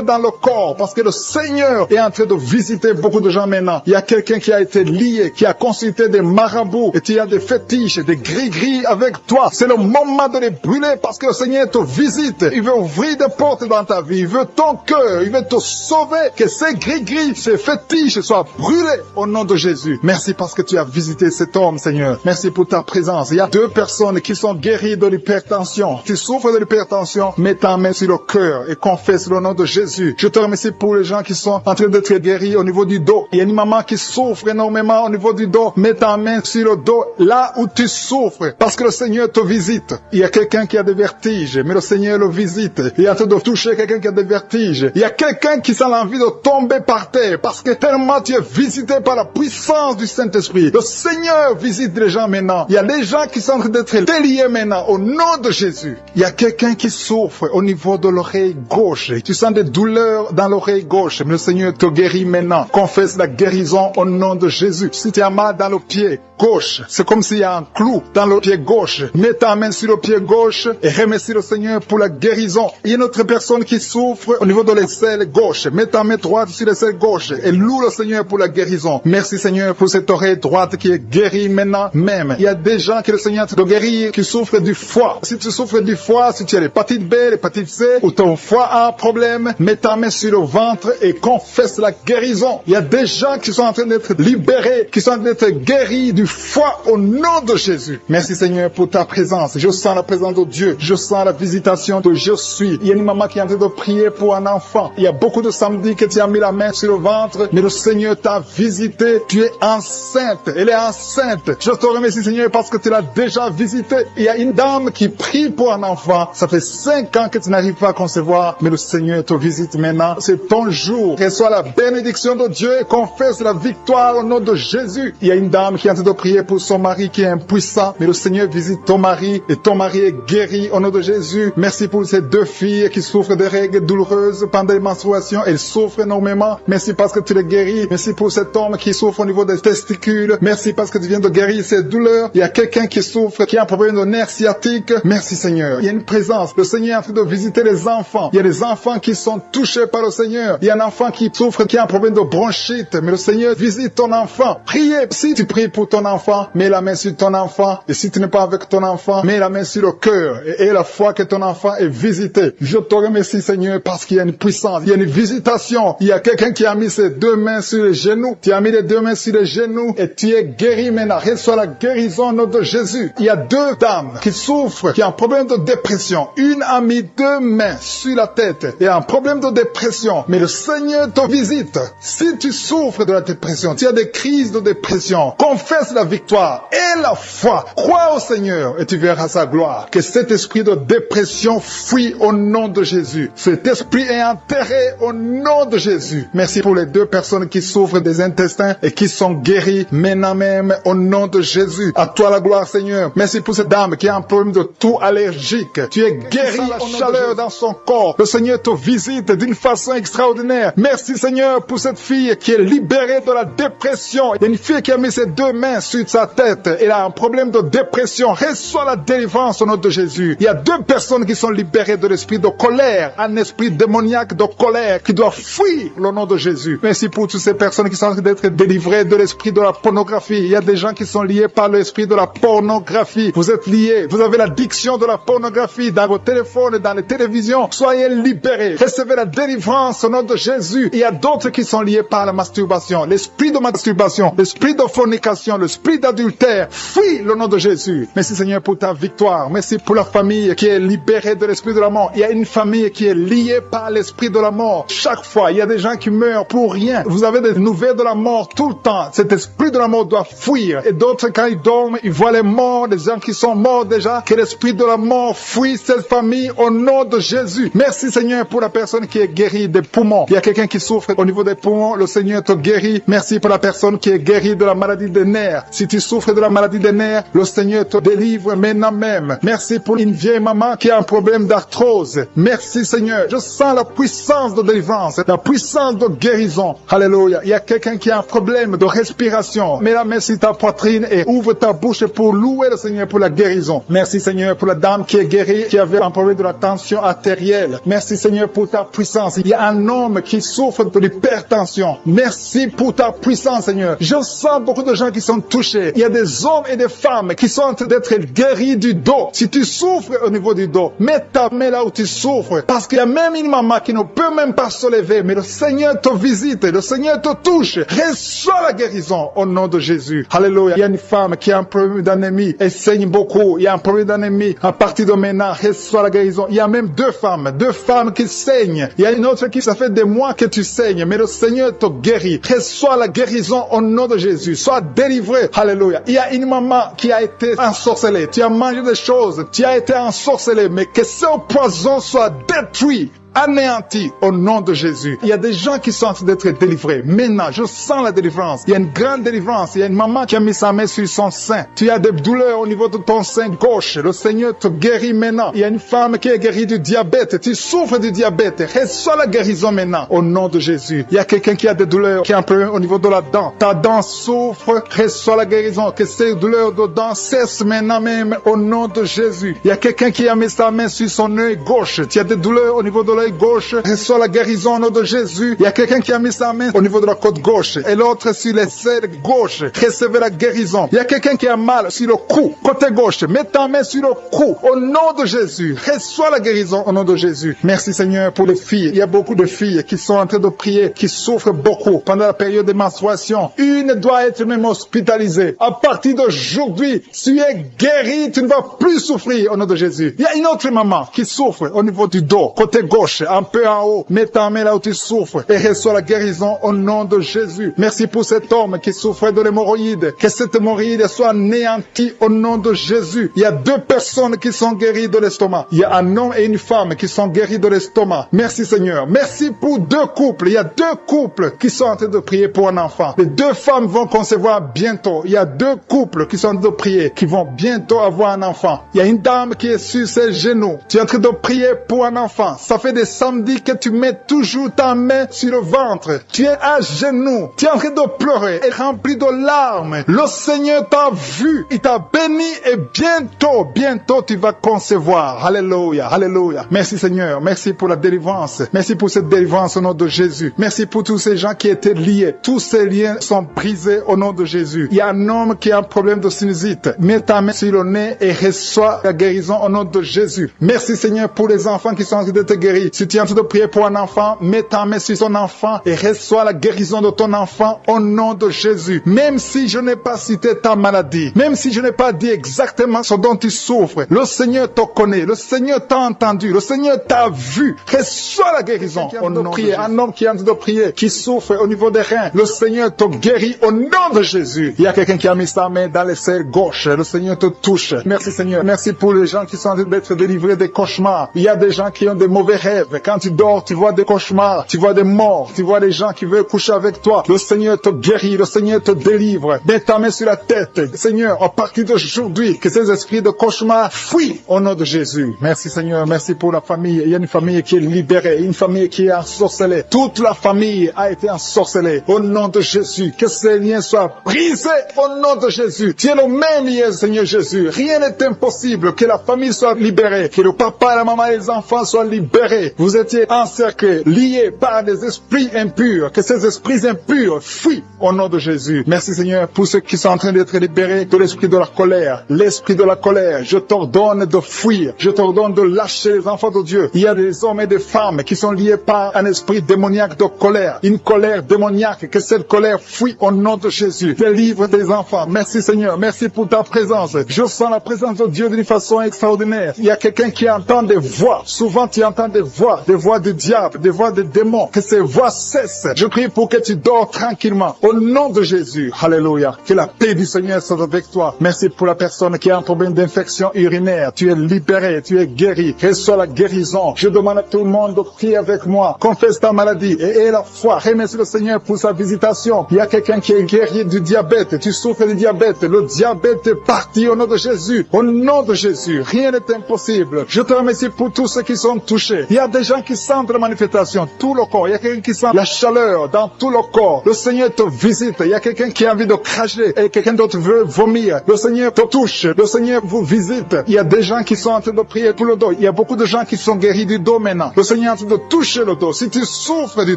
dans le corps parce que le Seigneur est en train de visiter beaucoup de gens maintenant. Il y a quelqu'un qui a été lié, qui a consulté des marabouts et tu as des fétiches, des gris-gris avec toi. C'est le moment de les brûler parce que le Seigneur te visite. Il veut ouvrir des portes dans ta vie. Il veut ton cœur. Il veut te sauver. Que ces gris-gris, ces fétiches soient brûlés au nom de Jésus. Merci parce que tu as visité cet homme, Seigneur. Merci pour ta présence. Il y a 2 personnes qui sont guéries de l'hypertension. Tu souffres de l'hypertension, mets ta main sur le cœur et confesse le nom de Jésus. Je te remercie pour les gens qui sont en train d'être guéris au niveau du dos. Il y a une maman qui souffre énormément au niveau du dos. Mets ta main sur le dos, là où tu souffres, parce que le Seigneur te visite. Il y a quelqu'un qui a des vertiges, mais le Seigneur le visite. Il est en train de toucher quelqu'un qui a des vertiges. Il y a quelqu'un qui sent l'envie de tomber par terre, parce que tellement tu es visité par la puissance du Saint-Esprit. Le Seigneur visite les gens maintenant. Il y a des gens qui sont en train d'être déliés maintenant, au nom de Jésus. Il y a quelqu'un qui souffre au niveau de l'oreille gauche. Tu sens des douleurs dans l'oreille gauche, mais le Seigneur te guérit maintenant. Confesse la guérison au nom de Jésus. Si tu as mal dans le pied gauche, c'est comme s'il y a un clou dans le pied gauche. Mets ta main sur le pied gauche et remercie le Seigneur pour la guérison. Il y a une autre personne qui souffre au niveau de l'aisselle gauche. Mets ta main droite sur l'aisselle gauche et loue le Seigneur pour la guérison. Merci Seigneur pour cette oreille droite qui est guérie maintenant même. Il y a des gens que le Seigneur te guérit qui souffrent du foie. Si tu souffres du foie, si tu as l'hépatite B, l'hépatite C, ou ton foie a un problème, mets ta main sur le ventre et confesse la guérison. Il y a des gens qui sont en train d'être libérés, qui sont en train d'être guéris du foie au nom de Jésus. Merci Seigneur pour ta présence. Je sens la présence de Dieu. Je sens la visitation de je suis. Il y a une maman qui est en train de prier pour un enfant. Il y a beaucoup de samedis que tu as mis la main sur le ventre, mais le Seigneur t'a visité. Tu es enceinte. Elle est enceinte. Je te remercie Seigneur parce que tu l'as déjà visité. Il y a une dame qui prie pour un enfant. Ça fait 5 ans que tu n'arrives pas à concevoir, mais le Seigneur te visite maintenant. C'est ton jour. Reçois la bénédiction de Dieu et confesse la victoire au nom de Jésus. Il y a une dame qui est en train de prier pour son mari qui est impuissant, mais le Seigneur visite ton mari et ton mari est guéri au nom de Jésus. Merci pour ces 2 filles qui souffrent de règles douloureuses pendant les menstruations. Elles souffrent énormément. Merci parce que tu les guéris. Merci pour cet homme qui souffre au niveau des testicules. Merci parce que tu viens de guérir ces douleurs. Il y a quelqu'un qui souffre, qui a un problème de nerf sciatique. Merci Seigneur. Il y a une présence. Le Seigneur est en train de visiter les enfants. Il y a des enfants qui sont touchés par le Seigneur. Il y a un enfant qui souffre, qui a un problème de bronchite. Mais le Seigneur visite ton enfant. Priez. Si tu pries pour ton enfant, mets la main sur ton enfant. Et si tu n'es pas avec ton enfant, mets la main sur le cœur. Et la foi que ton enfant est visité. Je te remercie Seigneur parce qu'il y a une puissance. Il y a une visitation. Il y a quelqu'un qui a mis ses 2 mains sur les genoux. Tu as mis les 2 mains sur les genoux et tu es guéri maintenant. Reçois la guérison au nom de Jésus. Il y a 2 dames qui souffrent, qui ont un problème de dépression. Une a mis 2 mains sur la tête et a un problème de dépression. Mais le Seigneur te visite. Si tu souffres de la dépression, tu as des crises de dépression, confesse la victoire et la foi. Crois au Seigneur et tu verras sa gloire. Que cet esprit de dépression fuit au nom de Jésus. Cet esprit est enterré au nom de Jésus. Merci pour les 2 personnes qui souffrent des intestins et qui sont guéries maintenant même au nom de Jésus. À toi la gloire Seigneur. Merci pour cette dame qui a un problème de toux allergique. Tu es guéri la chaleur dans son corps. Le Seigneur te visite d'une façon extraordinaire. Merci Seigneur pour cette fille qui est libérée de la dépression. Il y a une fille qui a mis ses 2 mains sur sa tête. Elle a un problème de dépression. Reçois la délivrance au nom de Jésus. Il y a 2 personnes qui sont libérées de l'esprit de colère. Un esprit démoniaque de colère qui doit fuir le nom de Jésus. Merci pour toutes ces personnes qui sont en train d'être délivrées de l'esprit de la pornographie. Il y a des gens qui sont liés par l'esprit de la pornographie. Vous êtes liés. Vous avez l'addiction de la pornographie dans vos téléphones et dans les télévisions. Soyez libérés. Recevez la délivrance au nom de Jésus. Il y a d'autres qui sont liés par la masturbation. L'esprit de masturbation, l'esprit de fornication, l'esprit d'adultère. Fuis le nom de Jésus. Merci Seigneur pour ta victoire. Merci pour la famille qui est libérée de l'esprit de la mort. Il y a une famille qui est liée par l'esprit de la mort. Chaque fois, il y a des gens qui meurent pour rien. Vous avez des nouvelles de la mort tout le temps. Cet esprit de la mort doit fuir. Et d'autres, quand ils dorment, ils voient les morts, des gens qui sont morts déjà. Que l'esprit de la mort fuit cette famille au nom de Jésus. Merci Seigneur pour la personne qui est guérie des poumons. Il y a quelqu'un qui souffre au niveau des poumons. Le Seigneur te guérit. Merci pour la personne qui est guérie de la maladie des nerfs. Si tu souffres de la maladie des nerfs, le Seigneur te délivre maintenant même. Merci pour une vieille maman qui a un problème d'arthrose. Merci Seigneur. Je sens la puissance de délivrance, la puissance de guérison. Alléluia. Il y a quelqu'un qui a un problème de respiration. Mets la main sur ta poitrine et ouvre ta bouche pour louer le Seigneur pour la guérison. Merci Seigneur pour la dame qui est guérie, qui avait un problème de la tension artérielle. Merci Seigneur pour ta puissance. Il y a un homme qui souffre de l'hypertension. Merci pour ta puissance Seigneur. Je sens beaucoup de gens qui sont touchés. Il y a des hommes et des femmes qui sont en train d'être guéris du dos. Si tu souffres au niveau du dos, mets ta main là où tu souffres. Parce qu'il y a même une maman qui ne peut même pas se lever. Mais le Seigneur te visite. Le Seigneur te touche. Reçois la guérison au nom de Jésus. Alléluia. Il y a une femme qui a un problème d'anémie. Elle saigne beaucoup. Il y a un problème d'anémie. À partir de maintenant, reçois la guérison. Il y a même 2 femmes qui saignent. Il y a une autre qui, ça fait des mois que tu saignes. Mais le Seigneur te guérit. Reçois la guérison au nom de Jésus. Sois délivré. Alléluia. Il y a une maman qui a été ensorcelée. Tu as mangé des choses. Tu as été ensorcelé. Mais que ce poison soit détruit anéanti au nom de Jésus. Il y a des gens qui sont en train d'être délivrés. Maintenant, je sens la délivrance. Il y a une grande délivrance. Il y a une maman qui a mis sa main sur son sein. Tu as des douleurs au niveau de ton sein gauche. Le Seigneur te guérit maintenant. Il y a une femme qui est guérie du diabète. Tu souffres du diabète. Reçois la guérison maintenant au nom de Jésus. Il y a quelqu'un qui a des douleurs, qui a un problème au niveau de la dent. Ta dent souffre. Reçois la guérison. Que ces douleurs de dents cessent maintenant même au nom de Jésus. Il y a quelqu'un qui a mis sa main sur son œil gauche. Tu as des douleurs au niveau de l'œil gauche. Reçois la guérison au nom de Jésus. Il y a quelqu'un qui a mis sa main au niveau de la côte gauche et l'autre sur les selles gauche. Recevez la guérison. Il y a quelqu'un qui a mal sur le cou, côté gauche. Mets ta main sur le cou au nom de Jésus. Reçois la guérison au nom de Jésus. Merci Seigneur pour les filles. Il y a beaucoup de filles qui sont en train de prier, qui souffrent beaucoup pendant la période de menstruation. Une doit être même hospitalisée. À partir d'aujourd'hui, tu es guéri, tu ne vas plus souffrir au nom de Jésus. Il y a une autre maman qui souffre au niveau du dos, côté gauche, un peu en haut. Mets ta main là où tu souffres et reçois la guérison au nom de Jésus. Merci pour cet homme qui souffrait de l'hémorroïde. Que cette hémorroïde soit anéantie au nom de Jésus. Il y a 2 personnes qui sont guéries de l'estomac. Il y a un homme et une femme qui sont guéris de l'estomac. Merci Seigneur. Merci pour 2 couples. Il y a 2 couples qui sont en train de prier pour un enfant. Les 2 femmes vont concevoir bientôt. Il y a 2 couples qui sont en train de prier, qui vont bientôt avoir un enfant. Il y a une dame qui est sur ses genoux. Tu es en train de prier pour un enfant. Ça fait des samedis que tu mets toujours ta main sur le ventre. Tu es à genoux. Tu es en train de pleurer et rempli de larmes. Le Seigneur t'a vu. Il t'a béni et bientôt tu vas concevoir. Alléluia, alléluia. Merci Seigneur. Merci pour la délivrance. Merci pour cette délivrance au nom de Jésus. Merci pour tous ces gens qui étaient liés. Tous ces liens sont brisés au nom de Jésus. Il y a un homme qui a un problème de sinusite. Mets ta main sur le nez et reçois la guérison au nom de Jésus. Merci Seigneur pour les enfants qui sont en train d'être guéris. Si tu es en train de prier pour un enfant, mets ta main sur son enfant et reçois la guérison de ton enfant au nom de Jésus. Même si je n'ai pas cité ta maladie, même si je n'ai pas dit exactement ce dont tu souffres, le Seigneur te connaît, le Seigneur t'a entendu, le Seigneur t'a vu. Reçois la guérison au nom de Jésus. Un homme qui est en train de prier, qui souffre au niveau des reins, le Seigneur te guérit au nom de Jésus. Il y a quelqu'un qui a mis sa main dans les selles gauche, le Seigneur te touche. Merci Seigneur. Merci pour les gens qui sont en train d'être délivrés des cauchemars. Il y a des gens qui ont des mauvais rêves. Quand tu dors, tu vois des cauchemars, tu vois des morts, tu vois des gens qui veulent coucher avec toi. Le Seigneur te guérit, le Seigneur te délivre. Mets ta main sur la tête. Seigneur, à partir d'aujourd'hui, que ces esprits de cauchemar fuient au nom de Jésus. Merci Seigneur, merci pour la famille. Il y a une famille qui est libérée, une famille qui est ensorcelée. Toute la famille a été ensorcelée au nom de Jésus. Que ces liens soient brisés au nom de Jésus. Tu es le même hier, Seigneur Jésus. Rien n'est impossible. Que la famille soit libérée, que le papa, la maman et les enfants soient libérés. Vous étiez encerclés, liés par des esprits impurs. Que ces esprits impurs fuient au nom de Jésus. Merci Seigneur pour ceux qui sont en train d'être libérés de l'esprit de la colère. L'esprit de la colère, je t'ordonne de fuir. Je t'ordonne de lâcher les enfants de Dieu. Il y a des hommes et des femmes qui sont liés par un esprit démoniaque de colère. Une colère démoniaque. Que cette colère fuit au nom de Jésus. Délivre tes enfants. Merci Seigneur. Merci pour ta présence. Je sens la présence de Dieu d'une façon extraordinaire. Il y a quelqu'un qui entend des voix. Souvent tu entends des voix du diable, des voix des démons. Que ces voix cessent. Je prie pour que tu dors tranquillement. Au nom de Jésus. Alléluia. Que la paix du Seigneur soit avec toi. Merci pour la personne qui a un problème d'infection urinaire. Tu es libéré, tu es guéri. Reçois la guérison. Je demande à tout le monde de prier avec moi. Confesse ta maladie et aie la foi. Remercie le Seigneur pour sa visitation. Il y a quelqu'un qui est guéri du diabète. Tu souffres du diabète. Le diabète est parti au nom de Jésus. Au nom de Jésus. Rien n'est impossible. Je te remercie pour tous ceux qui sont touchés. Il y a des gens qui sentent la manifestation. Tout le corps. Il y a quelqu'un qui sent la chaleur dans tout le corps. Le Seigneur te visite. Il y a quelqu'un qui a envie de cracher et quelqu'un d'autre veut vomir. Le Seigneur te touche. Le Seigneur vous visite. Il y a des gens qui sont en train de prier pour le dos. Il y a beaucoup de gens qui sont guéris du dos maintenant. Le Seigneur est en train de toucher le dos. Si tu souffres du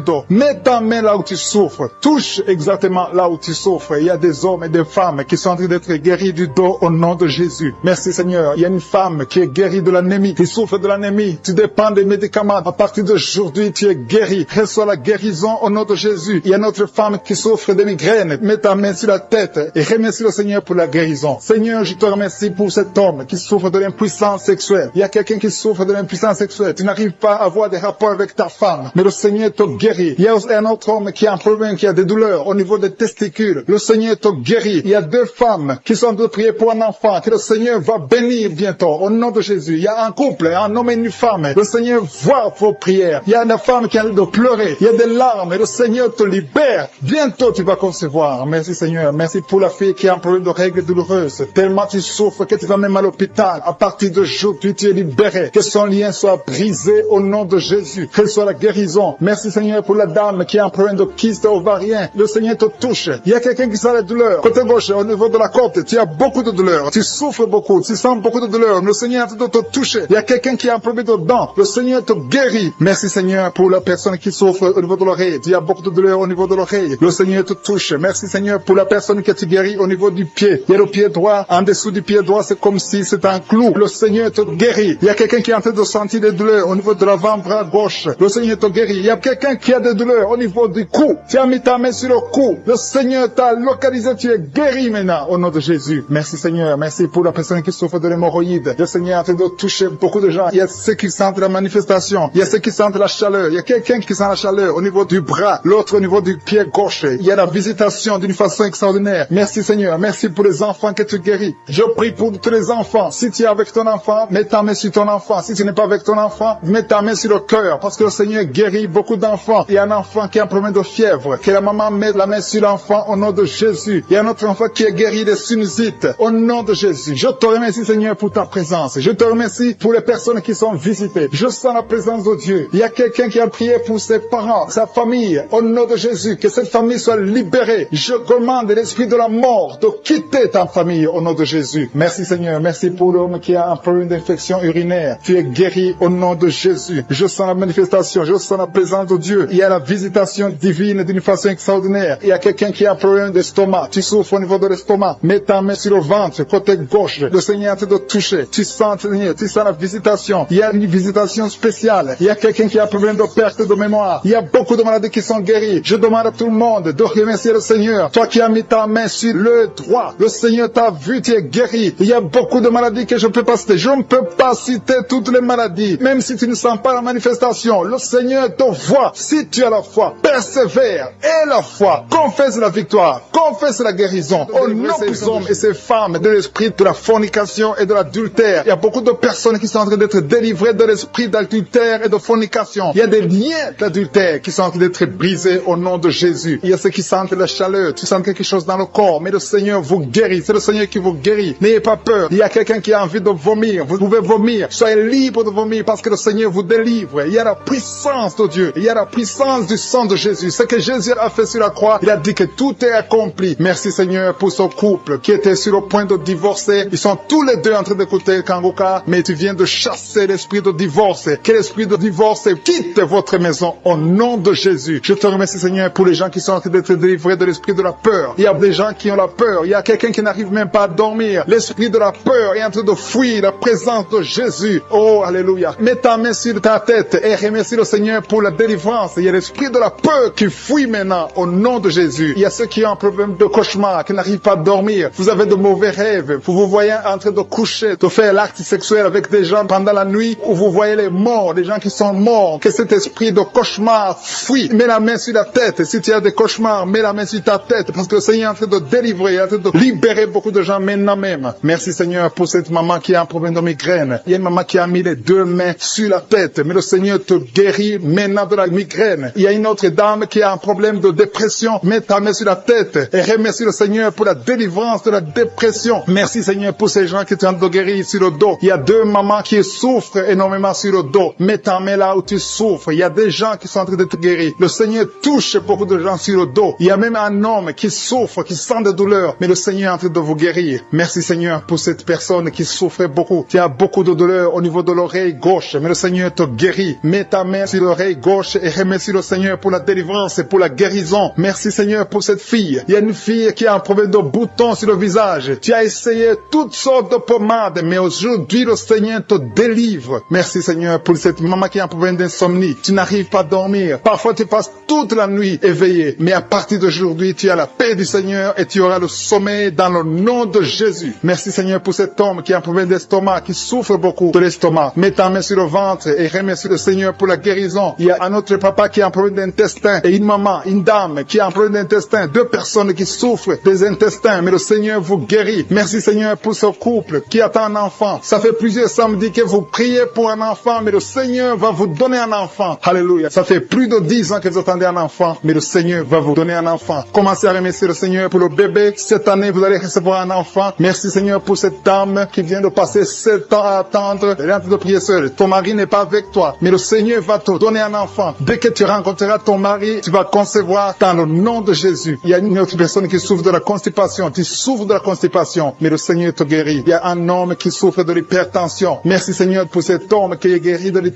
dos, mets ta main là où tu souffres. Touche exactement là où tu souffres. Il y a des hommes et des femmes qui sont en train d'être guéris du dos au nom de Jésus. Merci Seigneur. Il y a une femme qui est guérie de l'anémie, qui souffre de l'anémie. Tu dépends des médicaments. À partir d'aujourd'hui, tu es guéri. Reçois la guérison au nom de Jésus. Il y a une autre femme qui souffre de migraine. Mets ta main sur la tête et remercie le Seigneur pour la guérison. Seigneur, je te remercie pour cet homme qui souffre de l'impuissance sexuelle. Il y a quelqu'un qui souffre de l'impuissance sexuelle. Tu n'arrives pas à avoir des rapports avec ta femme, mais le Seigneur te guérit. Il y a un autre homme qui a un problème, qui a des douleurs au niveau des testicules. Le Seigneur te guérit. Il y a 2 femmes qui sont en train de prier pour un enfant que le Seigneur va bénir bientôt au nom de Jésus. Il y a un couple, un homme et une femme. Le Seigneur voir vos prières. Il y a des femmes qui ont de pleurer. Il y a des larmes et le Seigneur te libère. Bientôt tu vas concevoir. Merci Seigneur. Merci pour la fille qui a un problème de règles douloureuses. Tellement tu souffres que tu vas même à l'hôpital. À partir d'aujourd'hui, tu es libéré. Que son lien soit brisé au nom de Jésus. Que soit la guérison. Merci Seigneur pour la dame qui a un problème de kyste ovarien. Le Seigneur te touche. Il y a quelqu'un qui sent la douleur. Côté gauche, au niveau de la côte, tu as beaucoup de douleur. Tu souffres beaucoup. Tu sens beaucoup de douleur. Le Seigneur est en train de te toucher. Il y a quelqu'un qui a un problème de dents. Le Seigneur te guérit. Merci Seigneur pour la personne qui souffre au niveau de l'oreille. Tu as beaucoup de douleur au niveau de l'oreille. Le Seigneur te touche. Merci Seigneur pour la personne qui te guérit au niveau du pied. Il y a le pied droit. En dessous du pied droit, c'est comme si c'était un clou. Le Seigneur te guérit. Il y a quelqu'un qui est en train de sentir des douleurs au niveau de l'avant-bras gauche. Le Seigneur te guérit. Il y a quelqu'un qui a des douleurs au niveau du cou. Tu as mis ta main sur le cou. Le Seigneur t'a localisé. Tu es guéri maintenant au nom de Jésus. Merci Seigneur. Merci pour la personne qui souffre de l'hémorroïde. Le Seigneur est en train de toucher beaucoup de gens. Il y a ceux qui sentent la manifestation. Il y a ceux qui sentent la chaleur. Il y a quelqu'un qui sent la chaleur au niveau du bras. L'autre au niveau du pied gauche. Il y a la visitation d'une façon extraordinaire. Merci Seigneur. Merci pour les enfants que tu guéris. Je prie pour tous les enfants. Si tu es avec ton enfant, mets ta main sur ton enfant. Si tu n'es pas avec ton enfant, mets ta main sur le cœur. Parce que le Seigneur guérit beaucoup d'enfants. Il y a un enfant qui a un problème de fièvre. Que la maman mette la main sur l'enfant au nom de Jésus. Il y a un autre enfant qui est guéri des sinusites. Au nom de Jésus. Je te remercie Seigneur pour ta présence. Je te remercie pour les personnes qui sont visitées. Je sens la présence de Dieu. Il y a quelqu'un qui a prié pour ses parents, sa famille. Au nom de Jésus. Que cette famille soit libérée. Je commande l'esprit de la mort de quitter ta famille au nom de Jésus. Merci Seigneur. Merci pour l'homme qui a un problème d'infection urinaire. Tu es guéri au nom de Jésus. Je sens la manifestation. Je sens la présence de Dieu. Il y a la visitation divine d'une façon extraordinaire. Il y a quelqu'un qui a un problème d'estomac. Tu souffres au niveau de l'estomac. Mets ta main sur le ventre, côté gauche. Le Seigneur est en train de toucher. Tu sens, Seigneur, tu sens la visitation. Il y a une visitation spéciale. Il y a quelqu'un qui a un problème de perte de mémoire. Il y a beaucoup de maladies qui sont guéries. Je demande à tout le monde de remercier le Seigneur. Toi qui as mis ta main sur le droit, le Seigneur t'a vu, tu es guéri. Il y a beaucoup de maladies que je ne peux pas citer. Je ne peux pas citer toutes les maladies. Même si tu ne sens pas la manifestation, le Seigneur te voit. Si tu as la foi, persévère. Et la foi, confesse la victoire, confesse la guérison. Au nom de ces hommes et ces femmes de l'esprit de la fornication et de l'adultère. Il y a beaucoup de personnes qui sont en train d'être délivrées de l'esprit d'adultère et de fornication. Il y a des liens d'adultère qui sont en train d'être brisés au nom de Jésus. Il y a ceux qui sentent la chaleur, tu sens quelque chose dans le corps, mais le Seigneur vous guérit. C'est le Seigneur qui vous guérit. N'ayez pas peur. Il y a quelqu'un qui a envie de vomir. Vous pouvez vomir. Soyez libre de vomir parce que le Seigneur vous délivre. Il y a la puissance de Dieu. Il y a la puissance du sang de Jésus. Ce que Jésus a fait sur la croix, il a dit que tout est accompli. Merci Seigneur pour ce couple qui était sur le point de divorcer. Ils sont tous les deux en train d'écouter Kangoka, mais tu viens de chasser l'esprit de divorce. Que l'esprit de divorce quitte votre maison au nom de Jésus. Je te remercie Seigneur pour les gens qui sont en train d'être délivrés de l'esprit de la peur. Il y a des gens qui ont la peur. Il y a quelqu'un qui n'arrive même pas à dormir. L'esprit de la peur est en train de fuir la présence de Jésus. Oh, alléluia. Mets ta main sur ta tête et remercie le Seigneur pour la délivrance. Il y a l'esprit de la peur qui fuit maintenant au nom de Jésus. Il y a ceux qui ont un problème de cauchemar, qui n'arrivent pas à dormir. Vous avez de mauvais rêves. Vous vous voyez en train de coucher, de faire l'acte sexuel avec des gens pendant la nuit où vous voyez les morts, des gens qui sont morts. Que cet esprit de cauchemar fuit. Mets la main sur la tête. Si tu as des cauchemars, mets la main sur ta tête parce que le Seigneur est en train de délivrer, il est en train de libérer beaucoup de gens maintenant même. Merci Seigneur pour cette maman qui a un problème de migraine. Il y a une maman qui a mis les deux mains sur la tête, mais le Seigneur te guérit maintenant de la migraine. Il y a une autre dame qui a un problème de dépression. Mets ta main sur la tête et remercie le Seigneur pour la délivrance de la dépression. Merci Seigneur pour ces gens qui sont en train de guérir sur le dos. Il y a deux mamans qui souffrent énormément sur le dos. Mets ta main là où tu souffres. Il y a des gens qui sont en train d'être guéris. Le Seigneur touche beaucoup de gens sur le dos. Il y a même un homme qui souffre, qui sent des douleurs, mais le Seigneur est en train de vous guérir. Merci Seigneur pour cette personne qui souffrait beaucoup. Tu as beaucoup de douleurs au niveau de l'oreille gauche, mais le Seigneur te guérit. Mets ta main sur l'oreille gauche et remercie le Seigneur pour la délivrance et pour la guérison. Merci Seigneur pour cette fille. Il y a une fille qui a un problème de boutons sur le visage. Tu as essayé toutes sortes de pommades, mais aujourd'hui le Seigneur te délivre. Merci Seigneur pour cette maman qui a un problème d'insomnie. Tu n'arrives pas à dormir. Parfois tu passes toute la nuit éveillé, mais à partir d'aujourd'hui tu as la paix du Seigneur et tu auras le sommeil dans le nom de Jésus. Merci Seigneur pour cet homme qui a un problème d'estomac, qui souffre beaucoup de l'estomac. Mets ta main sur le ventre et remercie le Seigneur pour la guérison. Il y a un autre papa qui a un problème d'intestin et une maman, une dame qui a un problème d'intestin. Deux personnes qui souffrent des intestins, mais le Seigneur vous guérit. Merci Seigneur pour ce couple qui attend un enfant. Ça fait plusieurs samedis que vous priez pour un enfant, mais le Seigneur Seigneur va vous donner un enfant. Alléluia. Ça fait plus de 10 ans que vous attendez un enfant, mais le Seigneur va vous donner un enfant. Commencez à remercier le Seigneur pour le bébé. Cette année, vous allez recevoir un enfant. Merci Seigneur pour cette dame qui vient de passer 7 ans à attendre. Elle est en train de prier seule. Ton mari n'est pas avec toi, mais le Seigneur va te donner un enfant. Dès que tu rencontreras ton mari, tu vas concevoir dans le nom de Jésus. Il y a une autre personne qui souffre de la constipation. Tu souffres de la constipation, mais le Seigneur te guérit. Il y a un homme qui souffre de l'hypertension. Merci Seigneur pour cet homme qui est guéri de l'hypertension.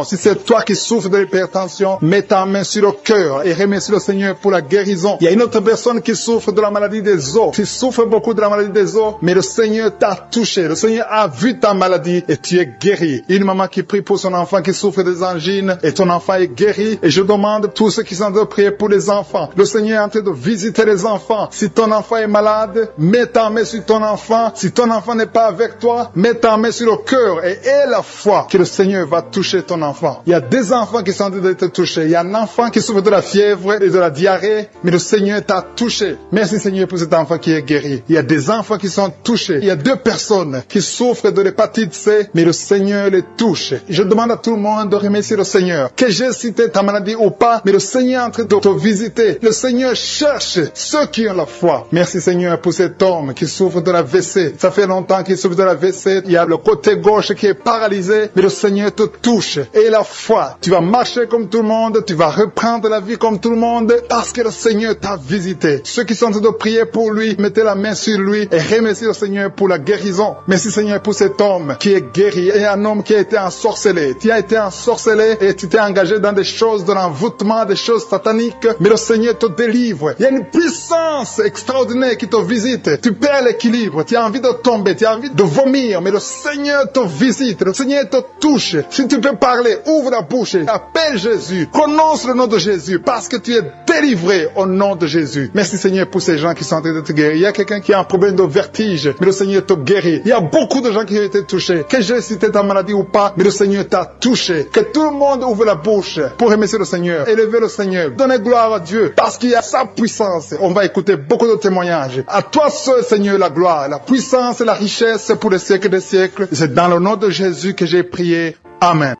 Si c'est toi qui souffres de l'hypertension, mets ta main sur le cœur et remercie le Seigneur pour la guérison. Il y a une autre personne qui souffre de la maladie des os. Tu souffres beaucoup de la maladie des os, mais le Seigneur t'a touché. Le Seigneur a vu ta maladie et tu es guéri. Une maman qui prie pour son enfant qui souffre des angines et ton enfant est guéri. Et je demande à tous ceux qui sont en train de prier pour les enfants. Le Seigneur est en train de visiter les enfants. Si ton enfant est malade, mets ta main sur ton enfant. Si ton enfant n'est pas avec toi, mets ta main sur le cœur et aie la foi que le Seigneur va toucher ton enfant. Il y a des enfants qui sont en train d'être touchés. Il y a un enfant qui souffre de la fièvre et de la diarrhée, mais le Seigneur t'a touché. Merci Seigneur pour cet enfant qui est guéri. Il y a des enfants qui sont touchés. Il y a 2 personnes qui souffrent de l'hépatite C, mais le Seigneur les touche. Je demande à tout le monde de remercier le Seigneur. Que j'ai cité ta maladie ou pas, mais le Seigneur est en train de te visiter. Le Seigneur cherche ceux qui ont la foi. Merci Seigneur pour cet homme qui souffre de la WC. Ça fait longtemps qu'il souffre de la WC. Il y a le côté gauche qui est paralysé, mais le Seigneur te touche. Et la foi, tu vas marcher comme tout le monde, tu vas reprendre la vie comme tout le monde, parce que le Seigneur t'a visité. Ceux qui sont en train de prier pour lui, mettez la main sur lui et remerciez le Seigneur pour la guérison. Merci Seigneur pour cet homme qui est guéri et un homme qui a été ensorcelé. Tu as été ensorcelé et tu t'es engagé dans des choses de l'envoûtement, des choses sataniques, mais le Seigneur te délivre. Il y a une puissance extraordinaire qui te visite. Tu perds l'équilibre, tu as envie de tomber, tu as envie de vomir, mais le Seigneur te visite, le Seigneur te touche. Si tu peux parler, ouvre la bouche, appelle Jésus, prononce le nom de Jésus, parce que tu es délivré au nom de Jésus. Merci Seigneur pour ces gens qui sont en train de te guérir. Il y a quelqu'un qui a un problème de vertige, mais le Seigneur te guérit. Il y a beaucoup de gens qui ont été touchés. Que j'ai cité ta maladie ou pas, mais le Seigneur t'a touché. Que tout le monde ouvre la bouche pour remercier le Seigneur, élever le Seigneur, donner gloire à Dieu, parce qu'il y a sa puissance. On va écouter beaucoup de témoignages. À toi seul, Seigneur, la gloire, la puissance et la richesse pour les siècles des siècles. C'est dans le nom de Jésus que j'ai prié. Amen.